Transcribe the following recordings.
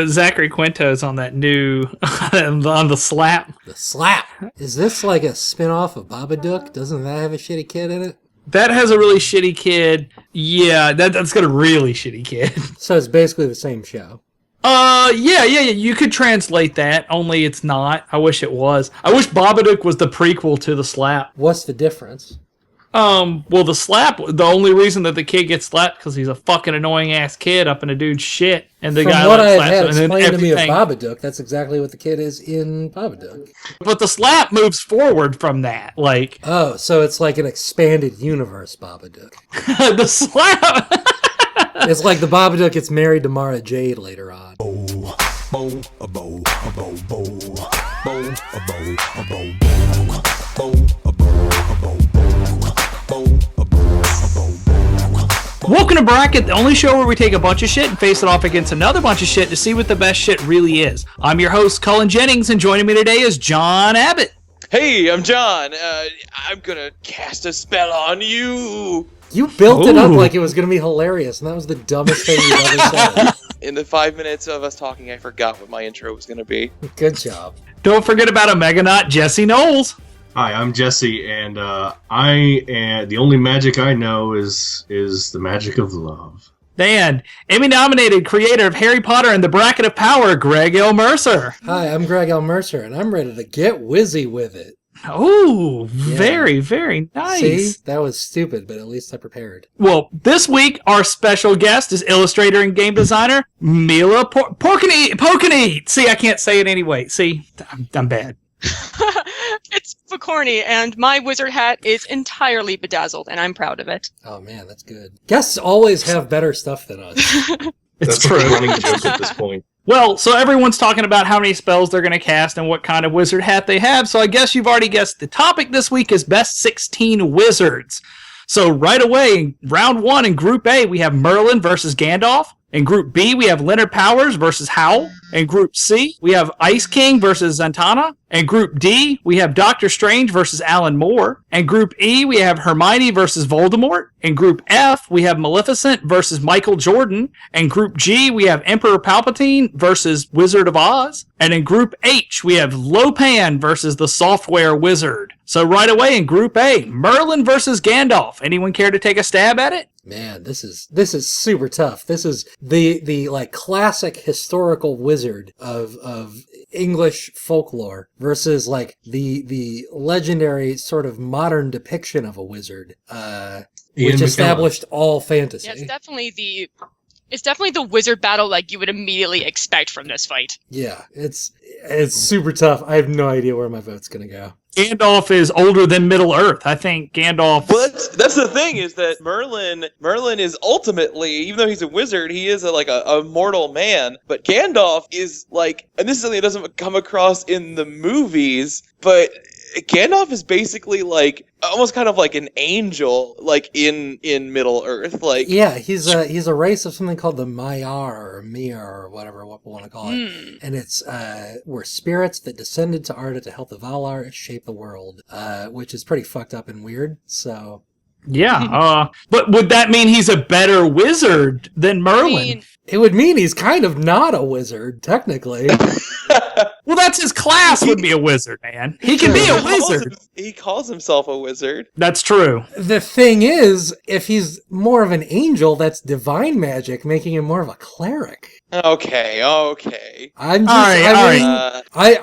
Zachary Quinto's on that new on the Slap. The Slap. Is this like a spin-off of Babadook? Doesn't that have a shitty kid in it? That has a really shitty kid. Yeah, that's got a really shitty kid. So it's basically the same show. Yeah. You could translate that, only it's not. I wish it was. I wish Babadook was the prequel to the Slap. What's the difference? Well, the Slap, the only reason that the kid gets slapped because he's a fucking annoying ass kid up in a dude's shit, and the From guy what like I've slaps had him, and then explained to me of everything. Babadook, that's exactly what the kid is in Babadook. But the Slap moves forward from that, like Oh, so it's like an expanded universe Babadook. the Slap. It's like the Babadook gets married to Mara Jade later on. Welcome to Bracket, the only show where we take a bunch of shit and face it off against another bunch of shit to see what the best shit really is. I'm your host, Cullen Jennings, and joining me today is John Abbott. Hey, I'm John. I'm gonna cast a spell on you. You built it up Ooh. like it was going to be hilarious, and that was the dumbest thing you've ever said. In the 5 minutes of us talking, I forgot what my intro was gonna be. Good job. Don't forget about Omeganaut Jesse Knowles. Hi, I'm Jesse, and the only magic I know is the magic of love. And Emmy-nominated creator of Harry Potter and the Bracket of Power, Greg L. Mercer. Hi, I'm Greg L. Mercer, and I'm ready to get whizzy with it. Oh, very, very nice. See? That was stupid, but at least I prepared. Well, this week, our special guest is illustrator and game designer, Mila Pokeneat. See, I can't say it anyway. See, I'm bad. It's Pokorny, and my wizard hat is entirely bedazzled, and I'm proud of it. Oh, man, that's good. Guests always have better stuff than us. It's That's true. a running joke at this point. Well, so everyone's talking about how many spells they're going to cast and what kind of wizard hat they have, so I guess you've already guessed the topic this week is Best 16 Wizards. So right away, round one in Group A, we have Merlin versus Gandalf. In Group B, we have Leonard Powers versus Howl. In Group C, we have Ice King versus Zatanna. In Group D, we have Doctor Strange versus Alan Moore. In Group E, we have Hermione versus Voldemort. In Group F, we have Maleficent versus Michael Jordan. In Group G, we have Emperor Palpatine versus Wizard of Oz. And in Group H, we have Lopan versus the Software Wizard. So right away in Group A, Merlin versus Gandalf. Anyone care to take a stab at it? Man, this is super tough. This is the like classic historical wizard of English folklore versus like the legendary sort of modern depiction of a wizard, Ian which McKellen. established all fantasy. Yeah, it's definitely the wizard battle like you would immediately expect from this fight. Yeah, it's super tough. I have no idea where my vote's gonna go. Gandalf is older than Middle Earth. I think Gandalf... But that's the thing, is that Merlin is ultimately, even though he's a wizard, he is a mortal man. But Gandalf is like, and this is something that doesn't come across in the movies, but Gandalf is basically like almost kind of like an angel, like in Middle Earth. Like, Yeah, he's a race of something called the Maiar or Mir or whatever what we want to call it, and it's were spirits that descended to Arda to help the Valar shape the world, which is pretty fucked up and weird. So Yeah, but would that mean he's a better wizard than Merlin? I mean, it would mean he's kind of not a wizard technically. Well, that's his class would be a wizard, man. He can be a wizard. He calls himself a wizard. That's true. The thing is, if he's more of an angel, that's divine magic, making him more of a cleric. Okay. I'm just, All right.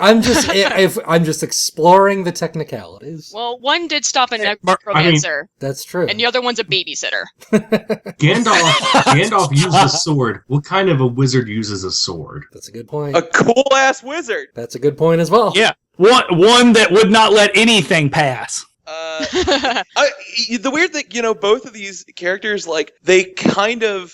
I'm just exploring the technicalities. well, one did stop a I mean- necromancer, That's true. and the other one's a babysitter. Gandalf used a sword. What kind of a wizard uses a sword? That's a good point. A cool ass wizard. That's a good point as well. Yeah, one that would not let anything pass. The weird thing, both of these characters, like, they kind of,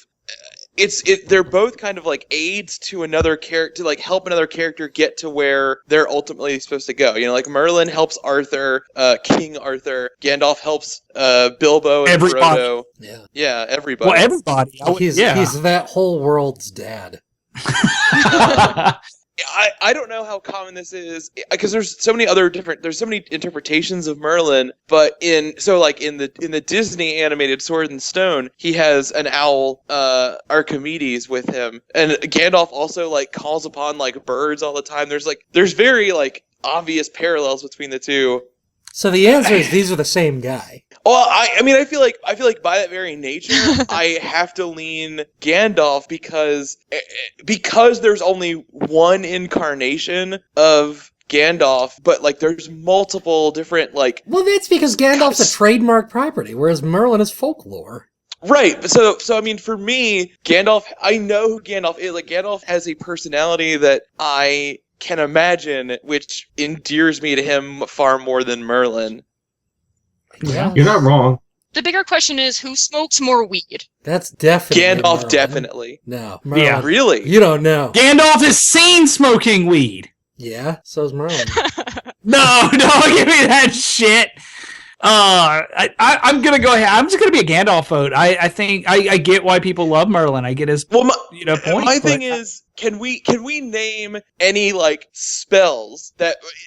they're both kind of like aids to another character, like help another character get to where they're ultimately supposed to go. Like Merlin helps Arthur, King Arthur. Gandalf helps Bilbo and Everybody. Frodo. Yeah. Yeah, everybody. Well, everybody. He's that whole world's dad. I don't know how common this is because there's so many interpretations of Merlin, but in the Disney animated Sword and Stone, he has an owl, Archimedes, with him, and Gandalf also like calls upon like birds all the time. There's very like obvious parallels between the two. So the answer is these are the same guy. Well, I mean, I feel like by that very nature, I have to lean Gandalf because there's only one incarnation of Gandalf, but like there's multiple different like. Well, that's because Gandalf's a trademark property, whereas Merlin is folklore. Right, so I mean, for me, Gandalf, I know who Gandalf is. Like, Gandalf has a personality that I can imagine, which endears me to him far more than Merlin. Yeah. You're not wrong. The bigger question is, who smokes more weed? That's definitely Gandalf, Merlin. definitely. No. Merlin. Yeah. Really? You don't know. Gandalf is seen smoking weed. Yeah, so's Merlin. No, don't give me that shit. I'm gonna go ahead. I'm just gonna be a Gandalf vote. I think I get why people love Merlin. I get his Well, point. my thing is, can we name any like spells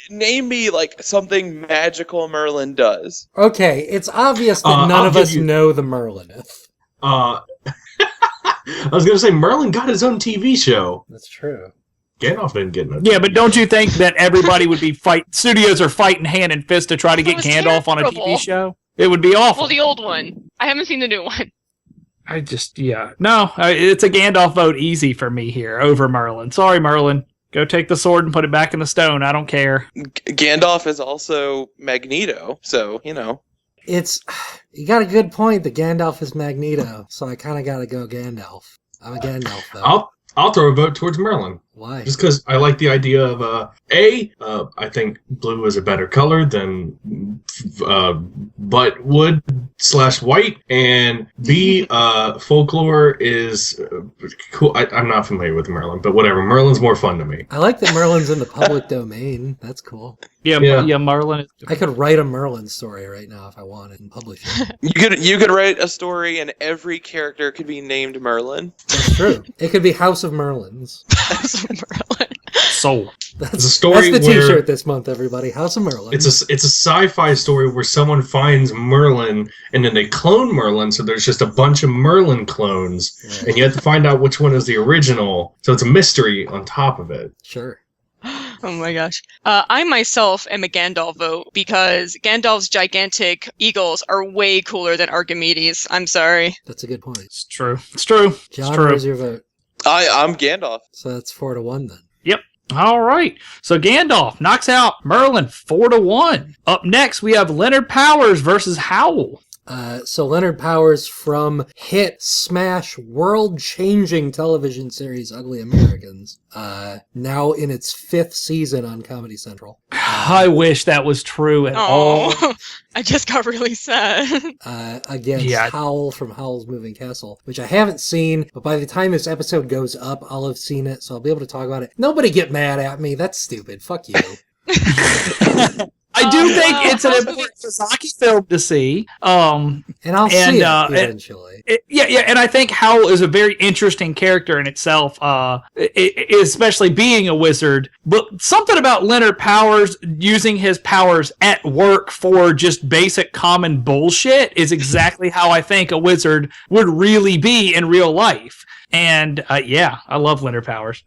name me like something magical Merlin does? Okay, it's obvious that none I'll of give us you- know the Merlineth. I was gonna say Merlin got his own TV show. That's true. Gandalf didn't get no. Yeah, but don't you think that everybody would be studios are fighting hand and fist to try to That get was Gandalf on a TV terrible. show? It would be awful. Well, the old one. I haven't seen the new one. It's a Gandalf vote easy for me here over Merlin. Sorry, Merlin. Go take the sword and put it back in the stone. I don't care. Gandalf is also Magneto, so you know. You got a good point that Gandalf is Magneto, so I kind of got to go Gandalf. I'm a Gandalf though. I'll throw a vote towards Merlin. Why? Just because I like the idea of I think blue is a better color than butt wood / white, and B, folklore is cool. I'm not familiar with Merlin, but whatever. Merlin's more fun to me. I like that Merlin's in the public domain. That's cool. Yeah, Yeah. Merlin. I could write a Merlin story right now if I wanted and publish it. You could write a story and every character could be named Merlin. That's true. It could be House of Merlins. Merlin. Soul. That's, It's a story that's the where- T-shirt this month, everybody. House of Merlin. It's a sci-fi story where someone finds Merlin and then they clone Merlin, so there's just a bunch of Merlin clones, Right. and you have to find out which one is the original. So it's a mystery on top of it. Sure. Oh my gosh. I myself am a Gandalf vote because Gandalf's gigantic eagles are way cooler than Archimedes. I'm sorry. That's a good point. It's true. It's true. John, it's true. where's your vote? I'm Gandalf. So that's 4-1 then. All right. So Gandalf knocks out Merlin 4-1. Up next, we have Leonard Powers versus Howl. So Leonard Powers from hit smash world-changing television series Ugly Americans, now in its 5th season on Comedy Central. I wish that was true at all. Oh, I just got really sad. Against Yeah. Howl from Howl's Moving Castle, which I haven't seen, but by the time this episode goes up, I'll have seen it, so I'll be able to talk about it. Nobody get mad at me. That's stupid. Fuck you. I do Oh, think wow. it's an How's important Sasaki film to see. And I'll see it eventually. Yeah, and I think Howl is a very interesting character in itself, especially being a wizard. But something about Leonard Powers using his powers at work for just basic common bullshit is exactly how I think a wizard would really be in real life. And yeah, I love Leonard Powers.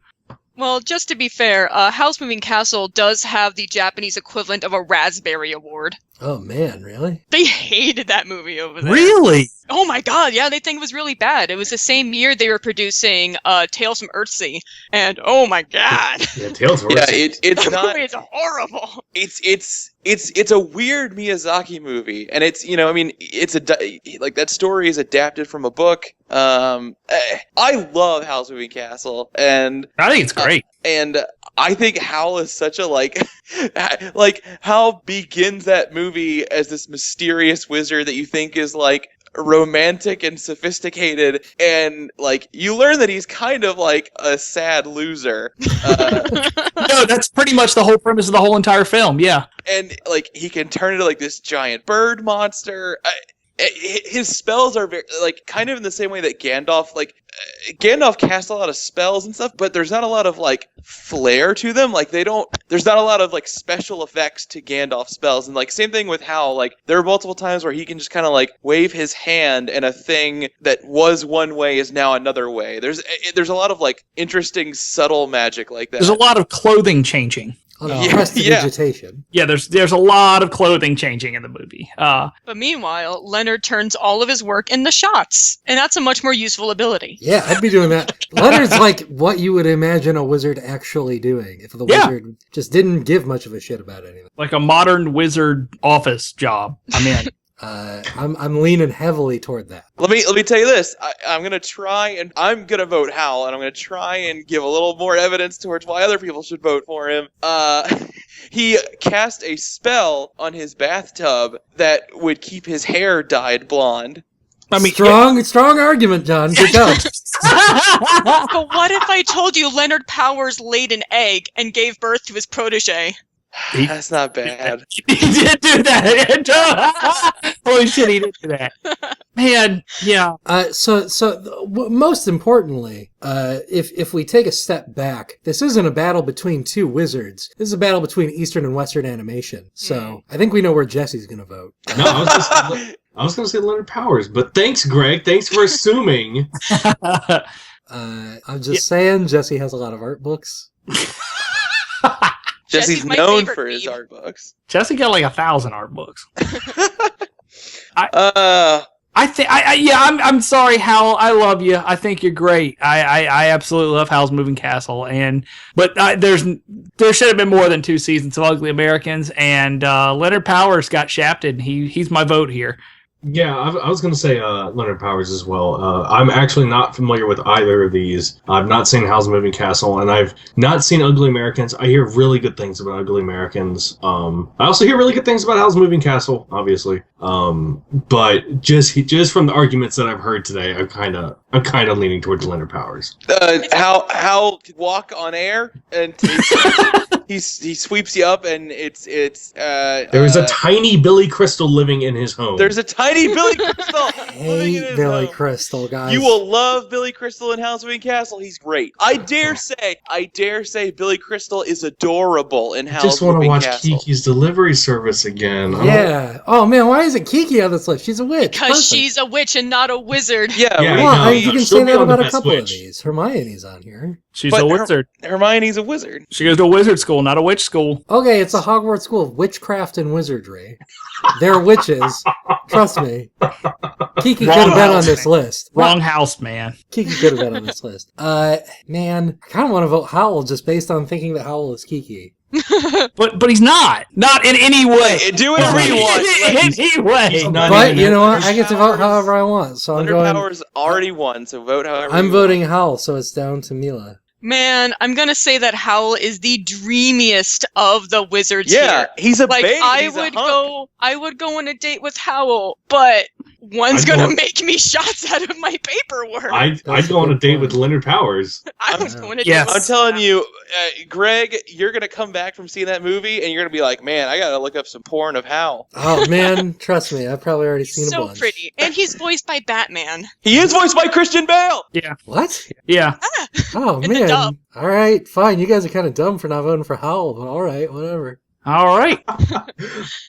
Well, just to be fair, Howl's Moving Castle does have the Japanese equivalent of a Raspberry Award. Oh man, really? They hated that movie over there. Really? Oh my god, yeah, they think it was really bad. It was the same year they were producing Tales from Earthsea, and oh my god. Yeah, Tales of Yeah, Earthsea. it's The not. movie is horrible. It's a weird Miyazaki movie, and it's like that story is adapted from a book. I love Howl's Moving Castle, and I think it's great. and I think Howl is such a like Howl begins that movie as this mysterious wizard that you think is like romantic and sophisticated, and like you learn that he's kind of like a sad loser. No, that's pretty much the whole premise of the whole entire film. Yeah. And like he can turn into like this giant bird monster. his spells are very like kind of in the same way that Gandalf Gandalf casts a lot of spells and stuff, but there's not a lot of like flair to them. Like there's not a lot of like special effects to Gandalf spells. And like same thing with Hal. Like there are multiple times where he can just kind of like wave his hand and a thing that was one way is now another way. There's a lot of like interesting subtle magic like that. There's a lot of clothing changing. Prestidigitation. Yeah, there's a lot of clothing changing in the movie. But meanwhile, Leonard turns all of his work into shots, and that's a much more useful ability. Yeah, I'd be doing that. Leonard's like what you would imagine a wizard actually doing if the wizard just didn't give much of a shit about anything. Like a modern wizard office job. I'm in. I'm leaning heavily toward that. Let me tell you this. I'm gonna try and I'm gonna vote Hal, and I'm gonna try and give a little more evidence towards why other people should vote for him. He cast a spell on his bathtub that would keep his hair dyed blonde. I mean, strong argument, John. Good job. But what if I told you Leonard Powers laid an egg and gave birth to his protege? That's not bad. He did do that. Holy shit, he did do that. Man, yeah. Most importantly, if we take a step back, this isn't a battle between two wizards. This is a battle between Eastern and Western animation. So I think we know where Jesse's going to vote. No, I was going to say Leonard Powers, but thanks, Greg. Thanks for assuming. I'm just saying, Jesse has a lot of art books. Jesse's my known favorite for his meme. art books. Jesse got like 1,000 art books. Uh, I'm sorry, Hal. I love you. I think you're great. I absolutely love Hal's Moving Castle. But there should have been more than 2 seasons of Ugly Americans. And Leonard Powers got shafted. He's my vote here. Yeah, I was going to say Leonard Powers as well. I'm actually not familiar with either of these. I've not seen Howl's Moving Castle, and I've not seen Ugly Americans. I hear really good things about Ugly Americans. I also hear really good things about Howl's Moving Castle, obviously. But just from the arguments that I've heard today, I'm kind of leaning towards Leonard Powers. Hal could walk on air and he sweeps you up, and it's there is a tiny Billy Crystal living in his home. There's a tiny Billy Crystal living in Hate his Billy home. Crystal, guys. You will love Billy Crystal in Howl's Moving Castle. He's great. I dare say Billy Crystal is adorable in I Howl's just want to Moving watch Castle. Kiki's Delivery Service again. Yeah. Oh man, why isn't Kiki on this list? She's a witch. Because Perfect. she's a witch and not a wizard. Yeah, Yeah, Well, I know. you can She'll say be that on the about a best couple of witch. these. Hermione's on here. She's But a wizard. Hermione's a wizard. She goes to a wizard school, not a witch school. Okay, it's a Hogwarts school of witchcraft and wizardry. They're witches. Trust me. Kiki could Wrong have been on house, this list. Wrong house, man. Kiki could have been on this list. Man, I kind of want to vote Howl just based on thinking that Howl is Kiki. But he's not. Not in any way. Do whatever you want. In any way. He's not But even you know what? Leonard I get to vote Powers- however I want. So I'm Leonard going. Powers already won, so vote however I'm you voting Howl, so it's down to Mila. Man, I'm gonna say that Howl is the dreamiest of the wizards want. Yeah, here. he's a Like baby. I He's a would hunk. go on a date with Howl, but one's I'd gonna go- make me shots out of my paperwork. I'd That's go on a a good date point. with Leonard Powers. I was going to Yes. I'm telling you, Greg, you're gonna come back from seeing that movie, and you're gonna be like, "Man, I gotta look up some porn of Hal." Oh man, trust me, I've probably already seen a so bunch. pretty, and he's voiced by Batman. He is voiced by Christian Bale. What? Yeah. Oh In the man. dub. All right, fine. You guys are kind of dumb for not voting for Howl, but all right, whatever. All right.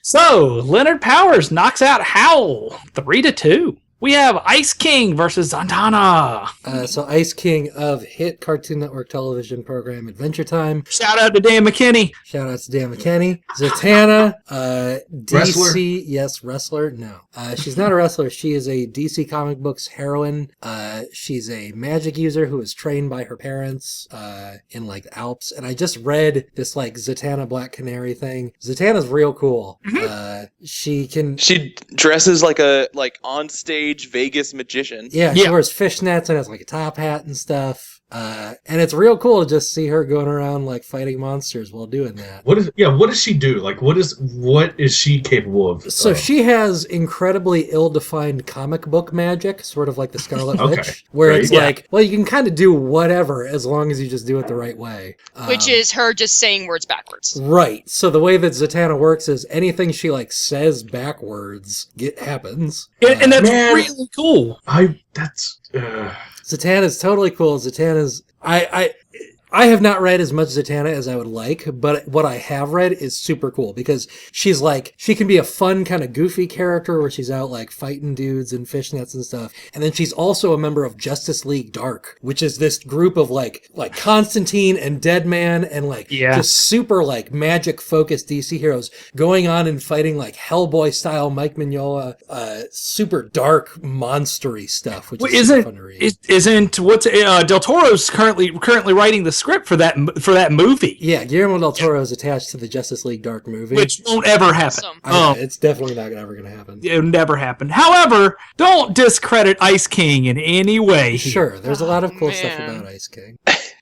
So Leonard Powers knocks out Howl 3-2. We have Ice King versus Zatanna. So Ice King of hit Cartoon Network television program Adventure Time. Shout out to Dan McKinney. Shout out to Dan McKinney. Zatanna, DC, Wrestler? yes, wrestler. No, she's not a wrestler. She is a DC comic books heroine. She's a magic user who was trained by her parents in like the Alps. And I just read this like Zatanna Black Canary thing. Zatanna's real cool. She can. She dresses like a on stage Vegas magician. Yeah, she Yeah. wears fishnets and has like a top hat and stuff. And it's real cool to just see her going around like fighting monsters while doing that. What does she do? Like, what is she capable of? So she has incredibly ill-defined comic book magic, sort of like the Scarlet Okay, Witch, where great. it's Yeah. like, well, you can kind of do whatever as long as you just do it the right way. Which is her just saying words backwards. Right. So the way that Zatanna works is anything she like says backwards happens. And that's Man. really cool. Zatanna's totally cool. Zatanna's I have not read as much Zatanna as I would like, but what I have read is super cool because she's like, she can be a fun kind of goofy character where she's out like fighting dudes and fishnets and stuff. And then she's also a member of Justice League Dark, which is this group of like Constantine and Deadman and like just super like magic focused DC heroes going on and fighting like Hellboy style Mike Mignola, super dark monstery stuff, which is super fun to read. Isn't what's Del Toro's currently writing the script for that movie, Yeah, Guillermo del Toro is attached to the Justice League Dark movie. which won't ever happen. Awesome. I know, it's definitely not ever going to happen. It'll never happen. However, don't discredit Ice King in any way. Sure, there's a lot of cool stuff man. about Ice King.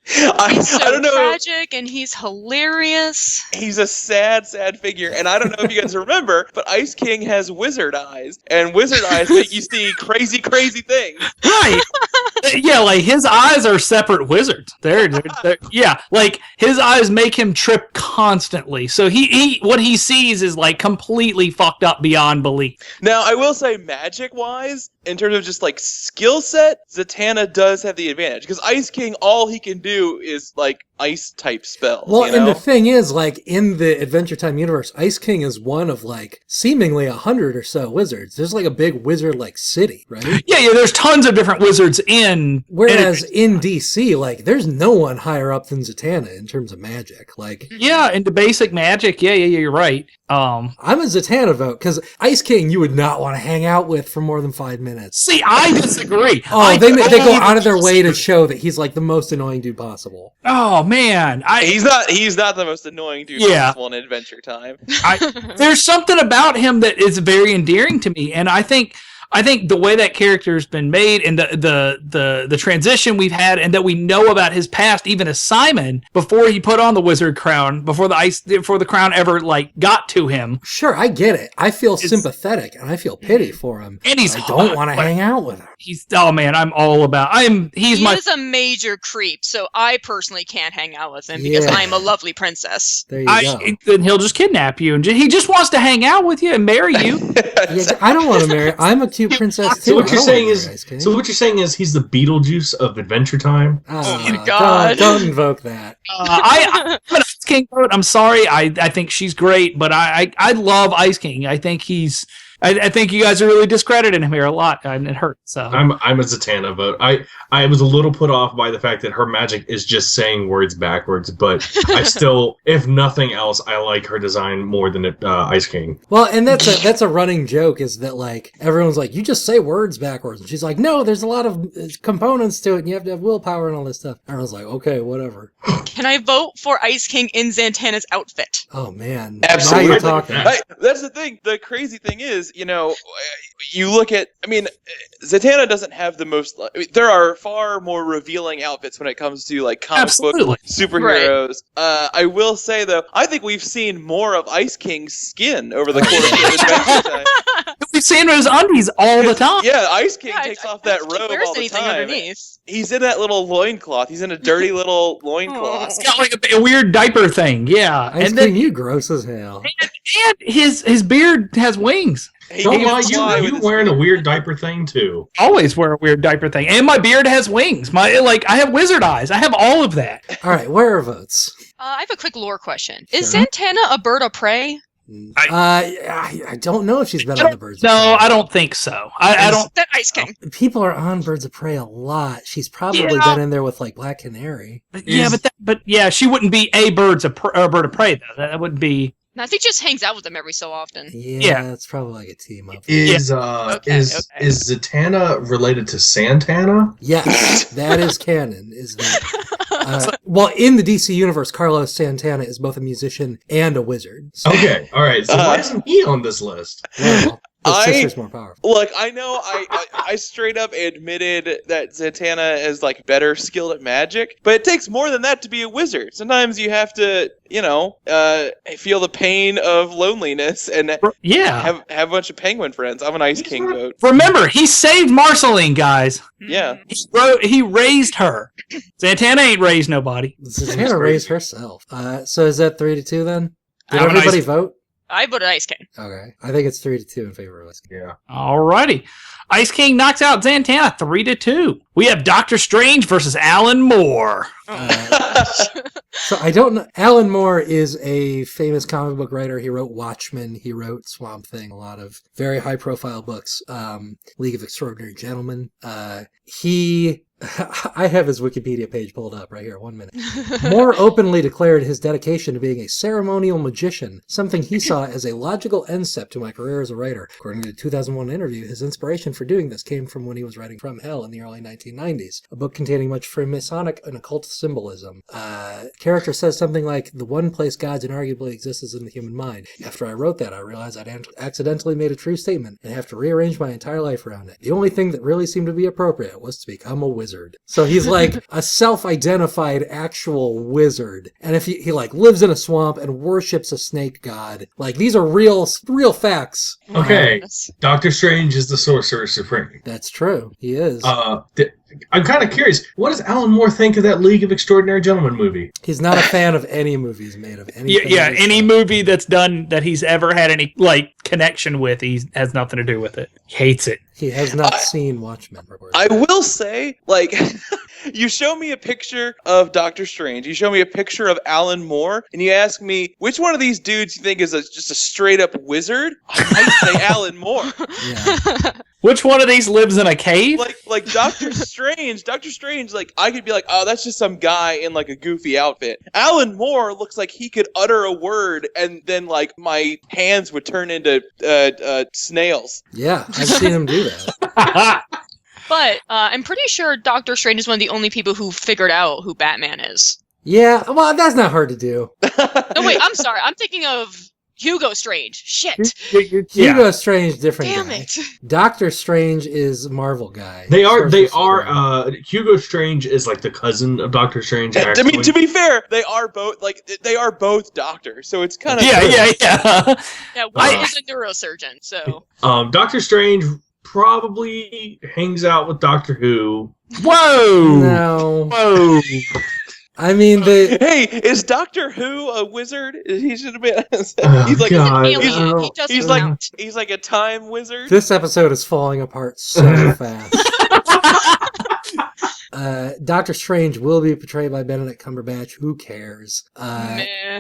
I So don't know. tragic, and he's hilarious. He's a sad figure, and I don't know if you guys remember, but Ice King has wizard eyes, and wizard eyes make you see crazy things. Right. Yeah, like his eyes are separate wizards. They're yeah, like his eyes make him trip constantly. So he what he sees is like completely fucked up beyond belief. Now, I will say, magic-wise, in terms of just like skill set, Zatanna does have the advantage because Ice King, all he can do is like ice type spells. Well, you know? and the thing is, like, in the Adventure Time universe, Ice King is one of, like, seemingly 100 or so wizards. There's, like, a big wizard-like city, right? Yeah, there's tons of different wizards in Whereas in DC, like, there's no one higher up than Zatanna in terms of magic. Like, yeah, into basic magic. Yeah, you're right. I'm a Zatanna vote, because Ice King you would not want to hang out with for more than 5 minutes. See, I disagree. Oh, they go out of their way to show that he's, like, the most annoying dude possible. Oh man, He's not the most annoying dude possible in Adventure Time. There's something about him that is very endearing to me, and I think the way that character has been made and the transition we've had and that we know about his past, even as Simon, before he put on the wizard crown, before the crown ever like got to him. Sure, I get it. I feel sympathetic and I feel pity for him. And he's I don't hot, want to like- hang out with him. Oh man, I'm all about. He is a major creep, so I personally can't hang out with him because Yeah. I'm a lovely princess. There you go. Then he'll just kidnap you and he just wants to hang out with you and marry you. Yeah, I don't want to marry. I'm a cute princess too. So what I you're don't saying wanna is, marry Ice King. he's the Beetlejuice of Adventure Time. Oh, God. Don't invoke that. I'm an Ice King vote. I'm sorry. I think she's great, but I love Ice King. I think I think you guys are really discrediting him here a lot, and it hurts. So I'm a Zatanna vote. I was a little put off by the fact that her magic is just saying words backwards, but I still, if nothing else, I like her design more than Ice King. Well, and that's a running joke is that like everyone's like, you just say words backwards, and she's like, no, there's a lot of components to it, and you have to have willpower and all this stuff. Everyone's like, okay, whatever. Can I vote for Ice King in Zatanna's outfit? Oh man, Absolutely. Now you're talking. That's the thing. The crazy thing is, you look at. I mean, Zatanna doesn't have the most. There are far more revealing outfits when it comes to like comic Absolutely. book superheroes. I will say though, I think we've seen more of Ice King's skin over the course of Adventure Time. we've seen his undies all the time. Yeah, Ice King Yeah, takes I off that don't think he robe wears all the anything time. underneath. He's in that little loincloth. He's in a dirty little loincloth. It's got like a weird diaper thing. Yeah, Ice and King, then you gross as hell. and his beard has wings. He Don't can lie, fly with you his wearing a feet. weird diaper thing too. Always wear a weird diaper thing, and my beard has wings. I have wizard eyes. I have all of that. All right, where are votes? I have a quick lore question. Is Sure. Zatanna a bird of prey? I don't know if she's been on the Birds of No, Prey. I don't think so. I don't. That Ice King. People are on Birds of Prey a lot. She's probably Yeah. been in there with like Black Canary. Yeah, but yeah, she wouldn't be a bird of prey though. That wouldn't be. No, I think she just hangs out with them every so often. Yeah, it's probably like a team up. Is Okay. is Zatanna related to Santana? Yes, that is canon. Is that? Well, in the DC universe, Carlos Santana is both a musician and a wizard. So, Okay, all right. So why isn't he on this list? well, His I- sister's more powerful. Look, I know I straight up admitted that Zatanna is like better skilled at magic, but it takes more than that to be a wizard. Sometimes you have to, feel the pain of loneliness and Yeah. have a bunch of penguin friends. I'm an Ice King vote. Remember, he saved Marceline, guys. Yeah. He raised her. Zatanna ain't raised nobody. Zatanna raised herself. So is that 3-2 then? Did I'm an everybody Ice- vote? I voted Ice King. Okay. I think it's 3-2 in favor of us. Yeah. Alrighty. Ice King knocks out Zatanna 3-2. We have Doctor Strange versus Alan Moore. So I don't know. Alan Moore is a famous comic book writer. He wrote Watchmen. He wrote Swamp Thing, a lot of very high profile books. League of Extraordinary Gentlemen. I have his Wikipedia page pulled up right here. 1 minute. Moore openly declared his dedication to being a ceremonial magician, something he saw as a logical end step to my career as a writer. According to a 2001 interview, his inspiration for doing this came from when he was writing From Hell in the early 1990s, a book containing much Freemasonic and occult symbolism. Character says something like, "The one place gods inarguably exist is in the human mind. After I wrote that, I realized I'd accidentally made a true statement and have to rearrange my entire life around it. The only thing that really seemed to be appropriate was to become a wizard." So he's like a self-identified actual wizard. And if he like lives in a swamp and worships a snake god, like these are real facts. Okay. Yes. Doctor Strange is the Sorcerer Supreme. That's true. He is. I'm kind of curious. What does Alan Moore think of that League of Extraordinary Gentlemen movie? He's not a fan of any movies made of anything. Yeah, any movie that's done that he's ever had any connection with, he has nothing to do with it. He hates it. He has not seen Watchmen. I will say, you show me a picture of Doctor Strange, you show me a picture of Alan Moore, and you ask me which one of these dudes you think is just a straight up wizard, I might say Alan Moore. Yeah. Which one of these lives in a cave? Like Doctor Strange, I could be like, oh, that's just some guy in like a goofy outfit. Alan Moore looks like he could utter a word and then like my hands would turn into snails. Yeah, I've seen him do that. But I'm pretty sure Doctor Strange is one of the only people who figured out who Batman is. Yeah, well, that's not hard to do. No, wait, I'm sorry. I'm thinking of Hugo Strange. Shit. Hugo Strange, different Damn guy. it. Doctor Strange is Marvel guy. They are. Sorcerer Supreme. Hugo Strange is like the cousin of Doctor Strange. I mean, actually. to be fair, they are both doctors, so it's kind of Yeah. Yeah, one is a neurosurgeon, so. Doctor Strange probably hangs out with Doctor Who. Whoa! No. Whoa! I mean, Hey, is Doctor Who a wizard? He should have been. Oh, he's like God. Alien. He doesn't he's like count. he's like a time wizard. this episode is falling apart so fast. Doctor Strange will be portrayed by Benedict Cumberbatch. Who cares? Meh.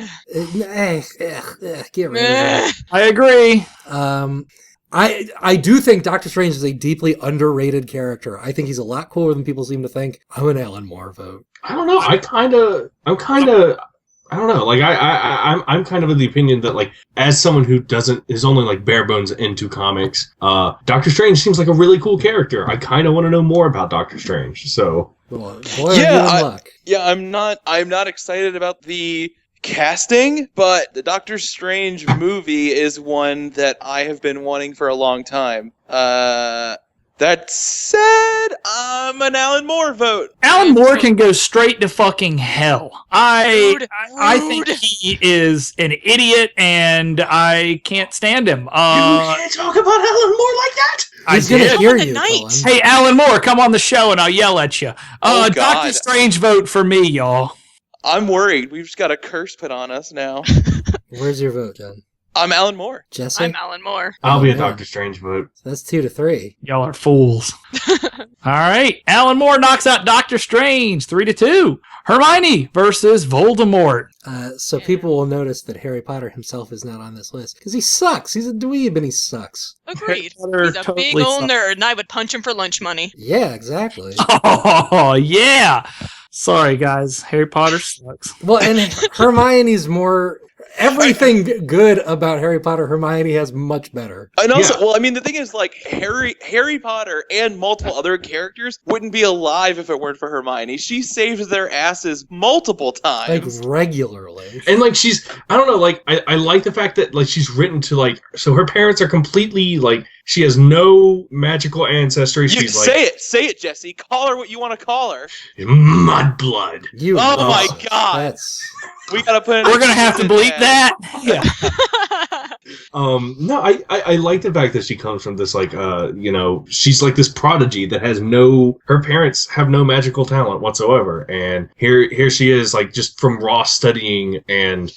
Get rid of Meh. it. I agree. I do think Doctor Strange is a deeply underrated character. I think he's a lot cooler than people seem to think. I'm an Alan Moore vote. I don't know. I don't know. Like I'm kind of of the opinion that like as someone who is only like bare bones into comics, Doctor Strange seems like a really cool character. I kind of want to know more about Doctor Strange. So Boy, are you in luck. Yeah, I'm not excited about the casting, but the Doctor Strange movie is one that I have been wanting for a long time. That said, I'm an Alan Moore vote. Alan Moore can go straight to fucking hell. Rude. I think he is an idiot, and I can't stand him. you can't talk about Alan Moore like that. He's I gonna did. hear the you, night. Colin. Hey, Alan Moore, come on the show, and I'll yell at you. Oh, God. Doctor Strange vote for me, y'all. I'm worried. We've just got a curse put on us now. Where's your vote, John? I'm Alan Moore. Jesse? I'm Alan Moore. I'll be a yeah. Doctor Strange vote. That's 2-3. Y'all are fools. All right. Alan Moore knocks out Doctor Strange 3-2. Hermione versus Voldemort. So people will notice that Harry Potter himself is not on this list because he sucks. He's a dweeb and he sucks. Agreed. Potter He's a totally big old sucks. nerd, and I would punch him for lunch money. Yeah, exactly. Oh, yeah. Sorry, guys. Harry Potter sucks. Well, and Hermione's more. everything good about Harry Potter, Hermione has much better. And also, Yeah. well, I mean, the thing is, like, Harry Potter and multiple other characters wouldn't be alive if it weren't for Hermione. She saved their asses multiple Like times. regularly. And like I don't know, like I like the fact that like she's written to like, so her parents are completely like, she has no magical ancestry. You She's say it, Jesse. Call her what you want to call her. like mudblood. You Oh my awesome. God. That's We gotta put. an We're gonna have to explicit bleep tag. that. Yeah. No, I like the fact that she comes from this like you know, she's like this prodigy that has her parents have no magical talent whatsoever, and here she is like just from raw studying and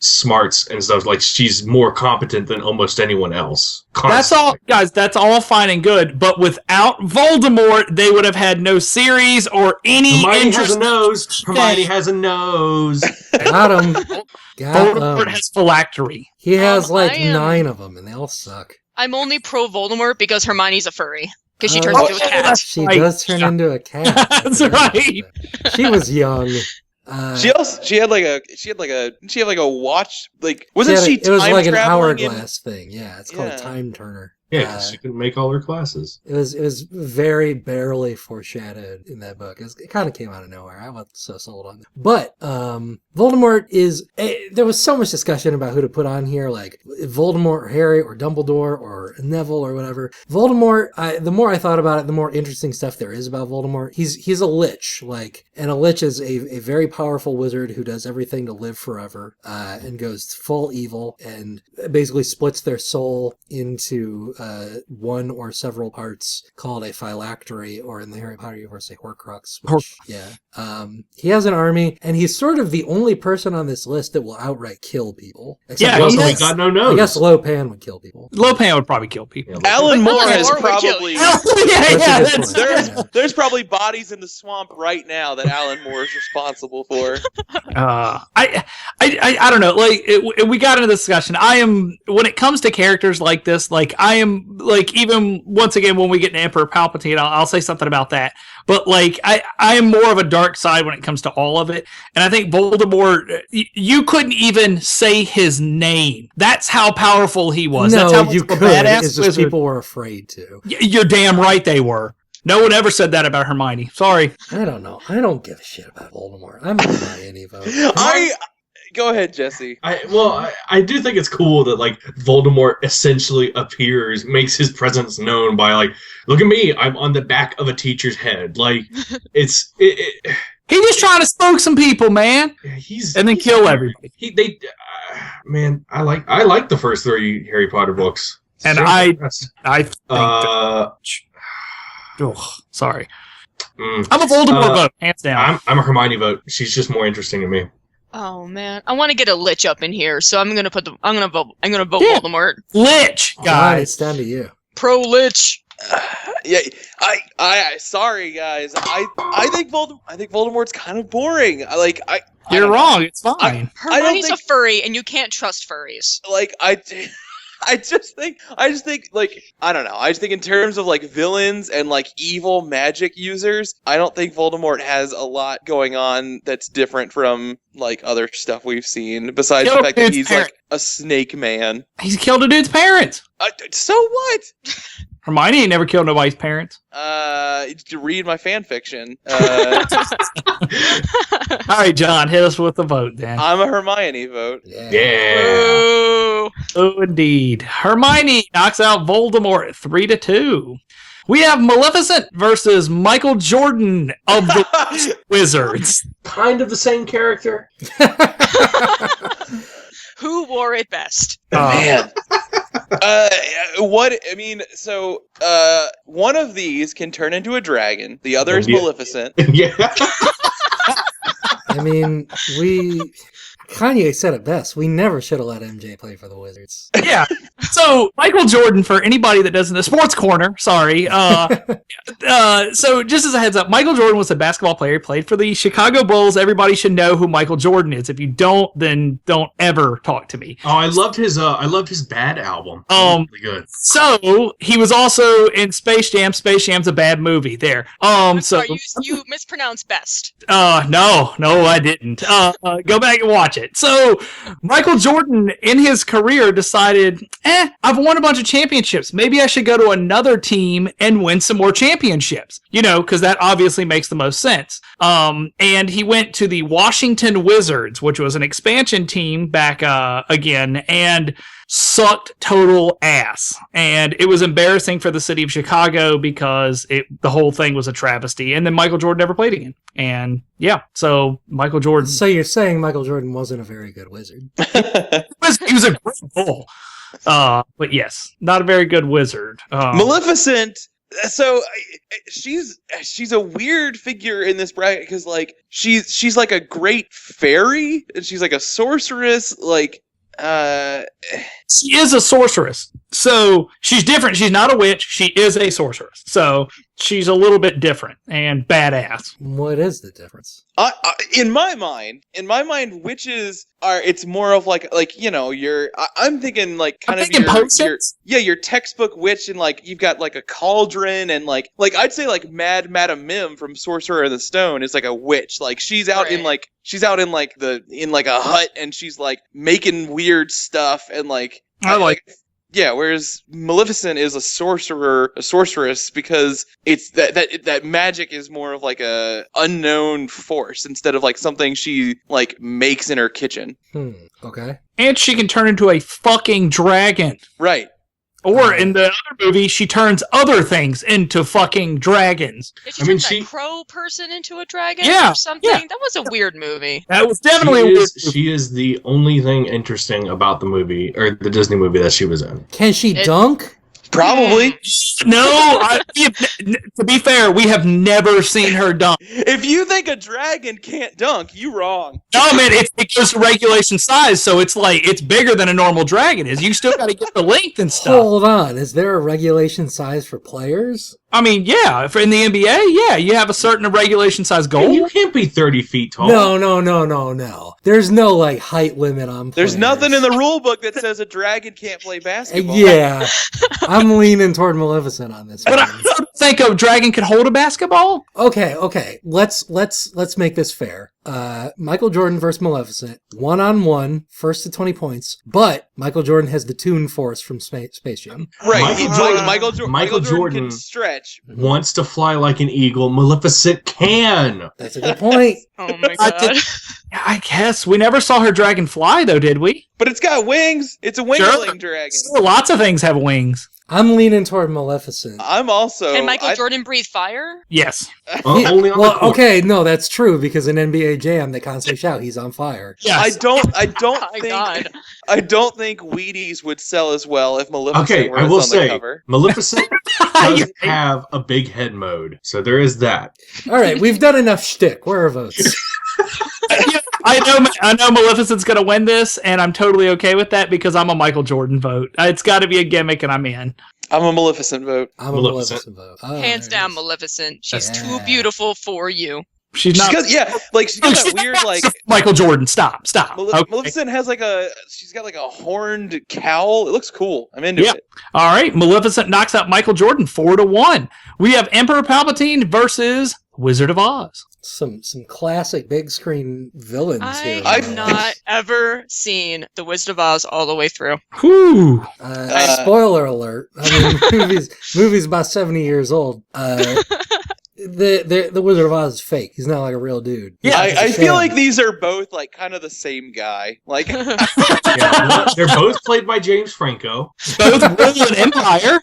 smarts and stuff, like she's more competent than almost anyone else. That's all, guys. That's all fine and good. But without Voldemort, they would have had no series or any Hermione has interest. a nose. Hermione has a nose. got him. Got Voldemort him. has phylactery. He has like I am- 9 of them, and they all suck. I'm only pro Voldemort because Hermione's a furry. Because she Oh, turns into a cat. that's She right. does turn into a cat. That's right. She was young. She had like a watch, like wasn't she it was time like an traveling in- hourglass thing. Yeah, it's called Yeah. Time Turner. Yeah, 'cause she couldn't make all her classes. It was very barely foreshadowed in that book. It kind of came out of nowhere. I wasn't so sold on it. But Voldemort is... there was so much discussion about who to put on here, like Voldemort or Harry or Dumbledore or Neville or whatever. Voldemort, the more I thought about it, the more interesting stuff there is about Voldemort. He's a lich, and a lich is a very powerful wizard who does everything to live forever and goes full evil and basically splits their soul into one or several parts called a phylactery, or in the Harry Potter universe, a Horcrux. He has an army, and he's sort of the only person on this list that will outright kill people. Yeah, Also, he he has- got no nose. I guess Lopan would kill people. Lopan would probably kill people. Yeah, Alan Moore Alan has Moore would kill probably. you. yeah, That's a good that's point. There's there's probably bodies in the swamp right now that Alan Moore is responsible for. I don't know. Like we got into the discussion. I am, when it comes to characters like this, like I am, like, even once again when we get to Emperor Palpatine, I'll say something about that. But like I am more of a dark side when it comes to all of it, and I think Voldemort, you couldn't even say his name. That's how powerful he was. That's how No, much you of a could. badass It's just wizard. people were afraid to. You're damn right they were. No one ever said that about Hermione. Sorry. I don't know. I don't give a shit about Voldemort. I'm not Hermione vote. Go ahead, Jesse. I do think it's cool that like Voldemort essentially appears, makes his presence known by like, look at me, I'm on the back of a teacher's head. Like it's He's just trying to spook some people, man, he's and then kill everybody. Man, I like the first 3 Harry Potter books. And They're I the best. think Uh, sorry. mm, I'm a Voldemort vote, hands down. I'm a Hermione vote. She's just more interesting to me. Oh man, I want to get a lich up in here, so I'm gonna vote Yeah. Voldemort. Lich, Fine, guys. it's down to you. Pro lich. Yeah, I sorry guys. I think Voldemort's kind of boring. I You're don't know. wrong. It's fine. I don't Hermione's think- a furry, and you can't trust furries. I just think like I don't know. I just think in terms of like villains and like evil magic users, I don't think Voldemort has a lot going on that's different from like other stuff we've seen. Besides Kill the fact that dude's he's parent. like a snake man. He's killed a dude's parents. So what? Hermione ain't never killed nobody's parents. To read my fan fiction. All right, John, hit us with the vote then. I'm a Hermione vote. Yeah. Yeah. Ooh. Oh, indeed. Hermione knocks out Voldemort 3-2. We have Maleficent versus Michael Jordan of the Wizards. Kind of the same character. Who wore it best? Man. What I mean, so one of these can turn into a dragon. The other is Yeah. Maleficent. Yeah. I mean, Kanye said it best. We never should have let MJ play for the Wizards. Yeah. So Michael Jordan, for anybody that doesn't know, Sports Corner, sorry. So just as a heads up, Michael Jordan was a basketball player. He played for the Chicago Bulls. Everybody should know who Michael Jordan is. If you don't, then don't ever talk to me. Oh, I loved his Bad album. Really good. So he was also in Space Jam. Space Jam's a bad movie. There. I'm So sorry, you mispronounced best. no, I didn't. Go back and watch it. So, Michael Jordan, in his career, decided, I've won a bunch of championships. Maybe I should go to another team and win some more championships. Because that obviously makes the most sense. And he went to the Washington Wizards, which was an expansion team back again, and sucked total ass. And it was embarrassing for the city of Chicago because the whole thing was a travesty. And then Michael Jordan never played again. And yeah, so Michael Jordan. So you're saying Michael Jordan wasn't a very good wizard? He was a great bull. But yes, not a very good wizard. Maleficent. So she's a weird figure in this bracket because like she's like a great fairy and she's like a sorceress. Like she is a sorceress. So she's different. She's not a witch. She is a sorceress. So she's a little bit different and badass. What is the difference? In my mind, witches are. It's more of like I'm thinking like kind of your textbook witch, and like you've got like a cauldron, and like I'd say like Madam Mim from Sorcerer of the Stone is like a witch. Like she's out in like a hut, and she's like making weird stuff, and like yeah, whereas Maleficent is a sorceress, because it's that magic is more of like a unknown force instead of like something she like makes in her kitchen. Okay. And she can turn into a fucking dragon. Right. Or in the other movie, she turns other things into fucking dragons. Did she turn that crow person into a dragon or something? Yeah. That was a weird movie. That was definitely a weird movie. She is the only thing interesting about the movie, or the Disney movie that she was in. Can she dunk? Probably. No, to be fair, we have never seen her dunk. If you think a dragon can't dunk, you wrong. No, man, it goes to regulation size, so it's like it's bigger than a normal dragon is. You still got to get the length and stuff. Hold on, is there a regulation size for players? I mean, yeah, if in the NBA, you have a certain regulation size goal. You can't be 30 feet tall. No. There's no like height limit on players. There's nothing in the rule book that says a dragon can't play basketball. Yeah, I'm leaning toward Maleficent on this one. But I don't think a dragon could hold a basketball. Okay. Let's make this fair. Michael Jordan versus Maleficent, 1-on-1, first to 20 points. But Michael Jordan has the Toon Force from Space Jam. Right. Michael Jordan can stretch. Wants to fly like an eagle. Maleficent can. That's a good point. Oh my god. I guess we never saw her dragon fly, though, did we? But it's got wings. It's a wingling dragon. Still, lots of things have wings. I'm leaning toward Maleficent. I'm also. Can Michael Jordan breathe fire? Yes. Only on the court. Okay, no, that's true because in NBA Jam they constantly shout he's on fire. Yes. I don't God. I don't think Wheaties would sell as well if Maleficent were I will on the say, cover. Maleficent doesn't have a big head mode, so there is that. All right, we've done enough shtick. Where are votes? I know Maleficent's going to win this, and I'm totally okay with that because I'm a Michael Jordan vote. It's got to be a gimmick, and I'm in. I'm a Maleficent vote. I'm a Maleficent vote. Oh, Hands down, Maleficent. She's too beautiful for you. She's not. She's got that weird like Michael Jordan. Stop. Okay. Maleficent has she's got like a horned cowl. It looks cool. I'm into it. All right, Maleficent knocks out Michael Jordan 4-1. We have Emperor Palpatine versus Wizard of Oz. Some classic big screen villains here. I've not ever seen The Wizard of Oz all the way through. Whew. Spoiler alert. I mean, movie's about 70 years old. The Wizard of Oz is fake. He's not like a real dude. Yeah, I feel like these are both like kind of the same guy. Like, They're both played by James Franco. Both rule an empire.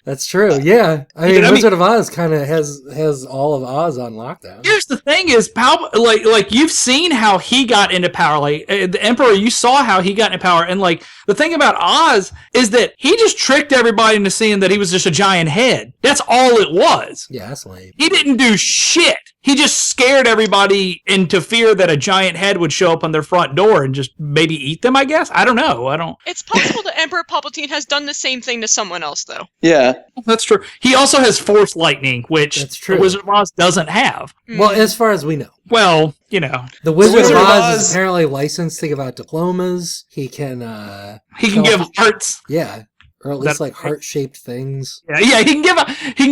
That's true. Yeah, I mean, Wizard of Oz kind of has all of Oz on lockdown. Here's the thing: is like you've seen how he got into power. Like the Emperor, you saw how he got into power, and like the thing about Oz is that he just tricked everybody into seeing that he was just a giant head. That's all it was. Yeah, that's lame. He didn't do shit. He just scared everybody into fear that a giant head would show up on their front door and just maybe eat them, I guess. I don't know. It's possible that Emperor Palpatine has done the same thing to someone else, though. yeah. That's true. He also has Force Lightning, which That's true. the Wizard of Oz doesn't have. Well, as far as we know. Well, you know. The Wizard of Oz is apparently licensed to give out diplomas. He can give hearts. Yeah. Or at least like heart-shaped things. Yeah, he can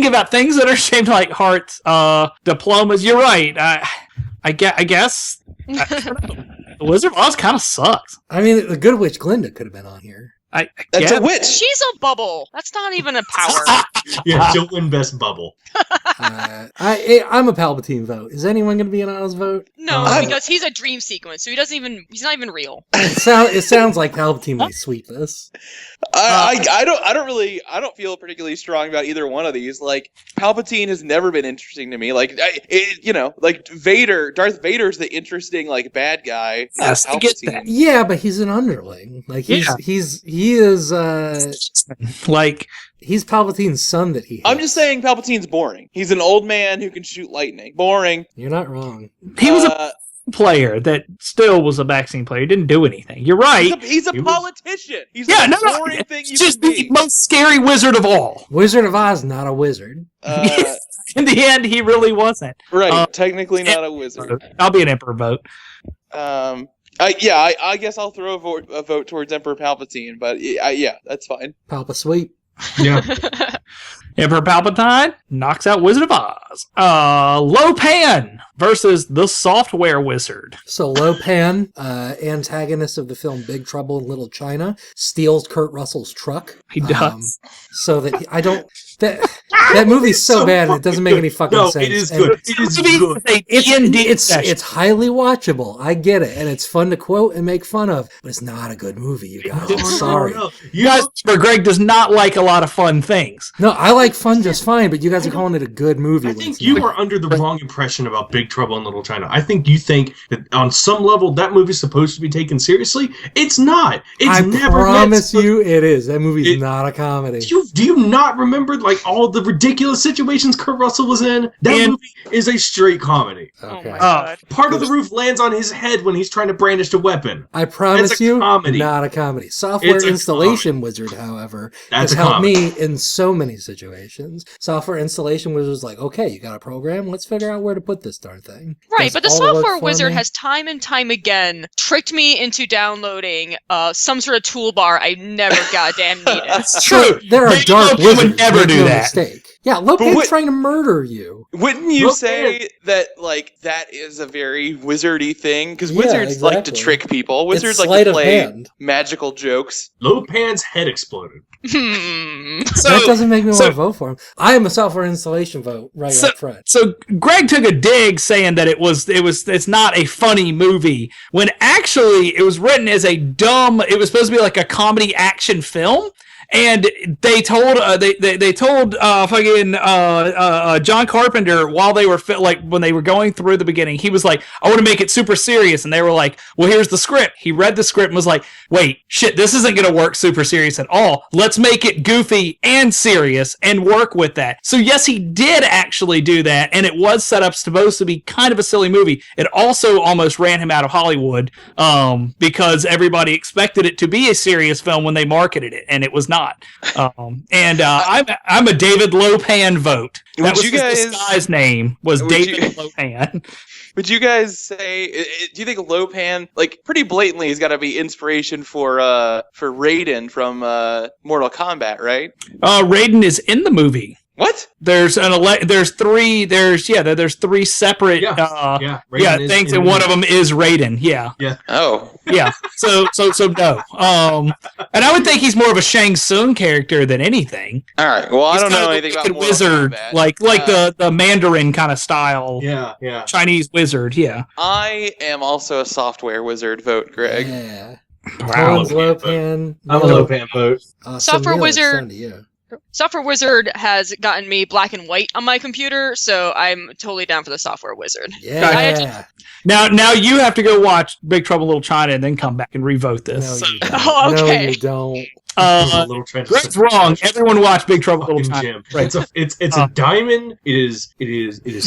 give out things that are shaped like hearts, diplomas. You're right. I guess. The Wizard of Oz kind of sucks. I mean, the Good Witch Glinda could have been on here. I That's guess. a witch. She's a bubble. That's not even a power. Yeah, she'll win best bubble. I'm a Palpatine vote. Is anyone going to be an Oz vote? No, I'm- because he's a dream sequence, so he's not even real. It sounds like Palpatine might sweep this. I don't feel particularly strong about either one of these. Like, Palpatine has never been interesting to me. Like, Darth Vader's the interesting, like, bad guy. Yes, I get that. Yeah, but he's an underling. Like he is Like, he's Palpatine's son that he hates. I'm just saying Palpatine's boring. He's an old man who can shoot lightning. Boring. You're not wrong. he was a player that still was a vaccine player. He didn't do anything. You're right. He's a He was- politician. He's Yeah, the no, most no. boring thing you It's just can the be. most scary wizard of all. Wizard of Oz, not a wizard. In the end, he really wasn't. Right, technically not a wizard. I'll be an emperor vote. I guess I'll throw a vote towards Emperor Palpatine, but yeah, that's fine. Palpa sweep. Yeah. Emperor Palpatine knocks out Wizard of Oz. Lopan versus the Software Wizard. So Lopan, antagonist of the film Big Trouble in Little China, steals Kurt Russell's truck. He does. So that I don't. That movie's so bad and it doesn't make any fucking No, sense. it is And good. It is good. It's highly watchable. I get it, and it's fun to quote and make fun of, but it's not a good movie, you guys. I'm sorry. No. You guys, Greg does not like a lot of fun things. No, I like fun just fine, but you guys are calling it a good movie. I when think it's you not. are under the wrong impression about Big Trouble in Little China. I think you think that on some level that movie's supposed to be taken seriously. It's not. It's I never promise meant to- you, it is. That movie's It- not a comedy. Do you not remember like all the ridiculous situations Kurt Russell was in? That And- movie is a straight comedy. Oh Okay. my god. Part of the roof lands on his head when he's trying to brandish a weapon. I promise It's a you, comedy. not a comedy. Software It's a Installation Wizard, however, That's has a helped comedy. me in so many situations. Software Installation Wizard's like, okay, you got a program, let's figure out where to put this darn thing. Right, Does but the all the work software for wizard me. has time and time again tricked me into downloading some sort of toolbar I never goddamn needed. That's true. There are They dark would wizards. never make do no that. Mistake. Yeah, Lopan's what- trying to murder you. Wouldn't you Look, say that like that is a very wizardy thing? Because Yeah, wizards like to exactly. trick people. Wizards like sleight to of play hand. magical jokes. Lopan's head exploded. That doesn't make me want to vote for him. I am a Software Installation vote right up front. So Greg took a dig saying that it's not a funny movie when actually it was written as it was supposed to be like a comedy action film. And they told John Carpenter while they were when they were going through the beginning, he was like, I want to make it super serious. And they were like, well, here's the script. He read the script and was like, wait, shit, this isn't going to work super serious at all. Let's make it goofy and serious and work with that. So yes, he did actually do that. And it was set up supposed to be kind of a silly movie. It also almost ran him out of Hollywood because everybody expected it to be a serious film when they marketed it. And it was not. I'm a David Lopan vote. That Would was you his guys- disguise name was Would David you- Lopan. Would you guys say? Do you think Lopan, like pretty blatantly, has got to be inspiration for Raiden from Mortal Kombat, right? Raiden is in the movie. What? There's three separate Raiden is things, in and the one of them is Raiden. Yeah. Oh, Yeah. So no. And I would think he's more of a Shang Tsung character than anything. all right. Well, I He's don't kind know of a anything about wicked Mortal wizard, Kombat. like the Mandarin kind of style Yeah. Chinese wizard. Yeah. I am also a software wizard. Vote, Greg. Yeah. Wow. Tones, Lopan. I'm a Lopan vote. Software Neil, it's Wizard. down to you. Software Wizard has gotten me black and white on my computer, so I'm totally down for the Software Wizard. Yeah. Now you have to go watch Big Trouble in Little China and then come back and revote No, this. you don't. Oh, okay. No, you don't. Little Greg's wrong. Everyone watch Big Trouble in Little Fucking China. Jim. It's a diamond. It is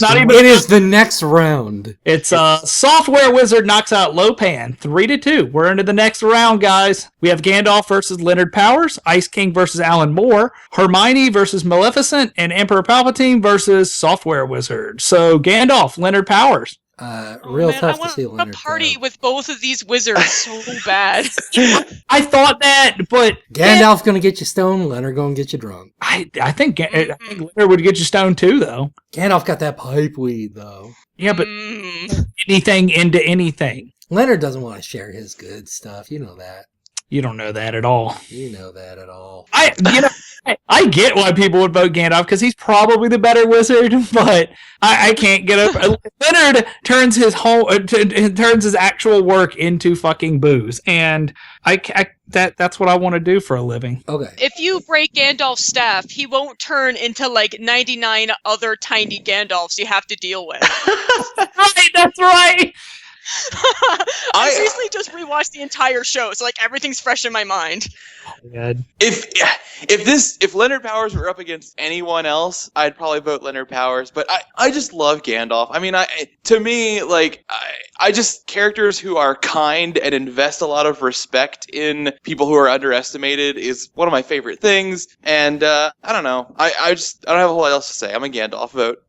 not so even- much- It is the next round. It's Software Wizard knocks out Lopan 3-2. We're into the next round, guys. We have Gandalf versus Leonard Powers, Ice King versus Alan Moore, Hermione versus Maleficent, and Emperor Palpatine versus Software Wizard. So Gandalf, Leonard Powers. Real man, tough I to want see Leonard a party go. with both of these wizards so bad. I thought that, but Gandalf gonna get you stoned, Leonard gonna get you drunk. I think Leonard would get you stoned too, though. Gandalf got that pipe weed, though. Yeah, but Mm. anything into anything. Leonard doesn't want to share his good stuff. You know that. You don't know that at all. You know that at all. I get why people would vote Gandalf because he's probably the better wizard, but I can't get over. Leonard turns his turns his actual work into fucking booze, and that's what I want to do for a living. Okay. If you break Gandalf's staff, he won't turn into like 99 other tiny Gandalfs you have to deal with. Right, that's right. I recently just rewatched the entire show, so like everything's fresh in my mind. Good. If Leonard Powers were up against anyone else, I'd probably vote Leonard Powers. But I just love Gandalf. I mean, to me, like I just characters who are kind and invest a lot of respect in people who are underestimated is one of my favorite things. And I don't know. I don't have a whole lot else to say. I'm a Gandalf vote.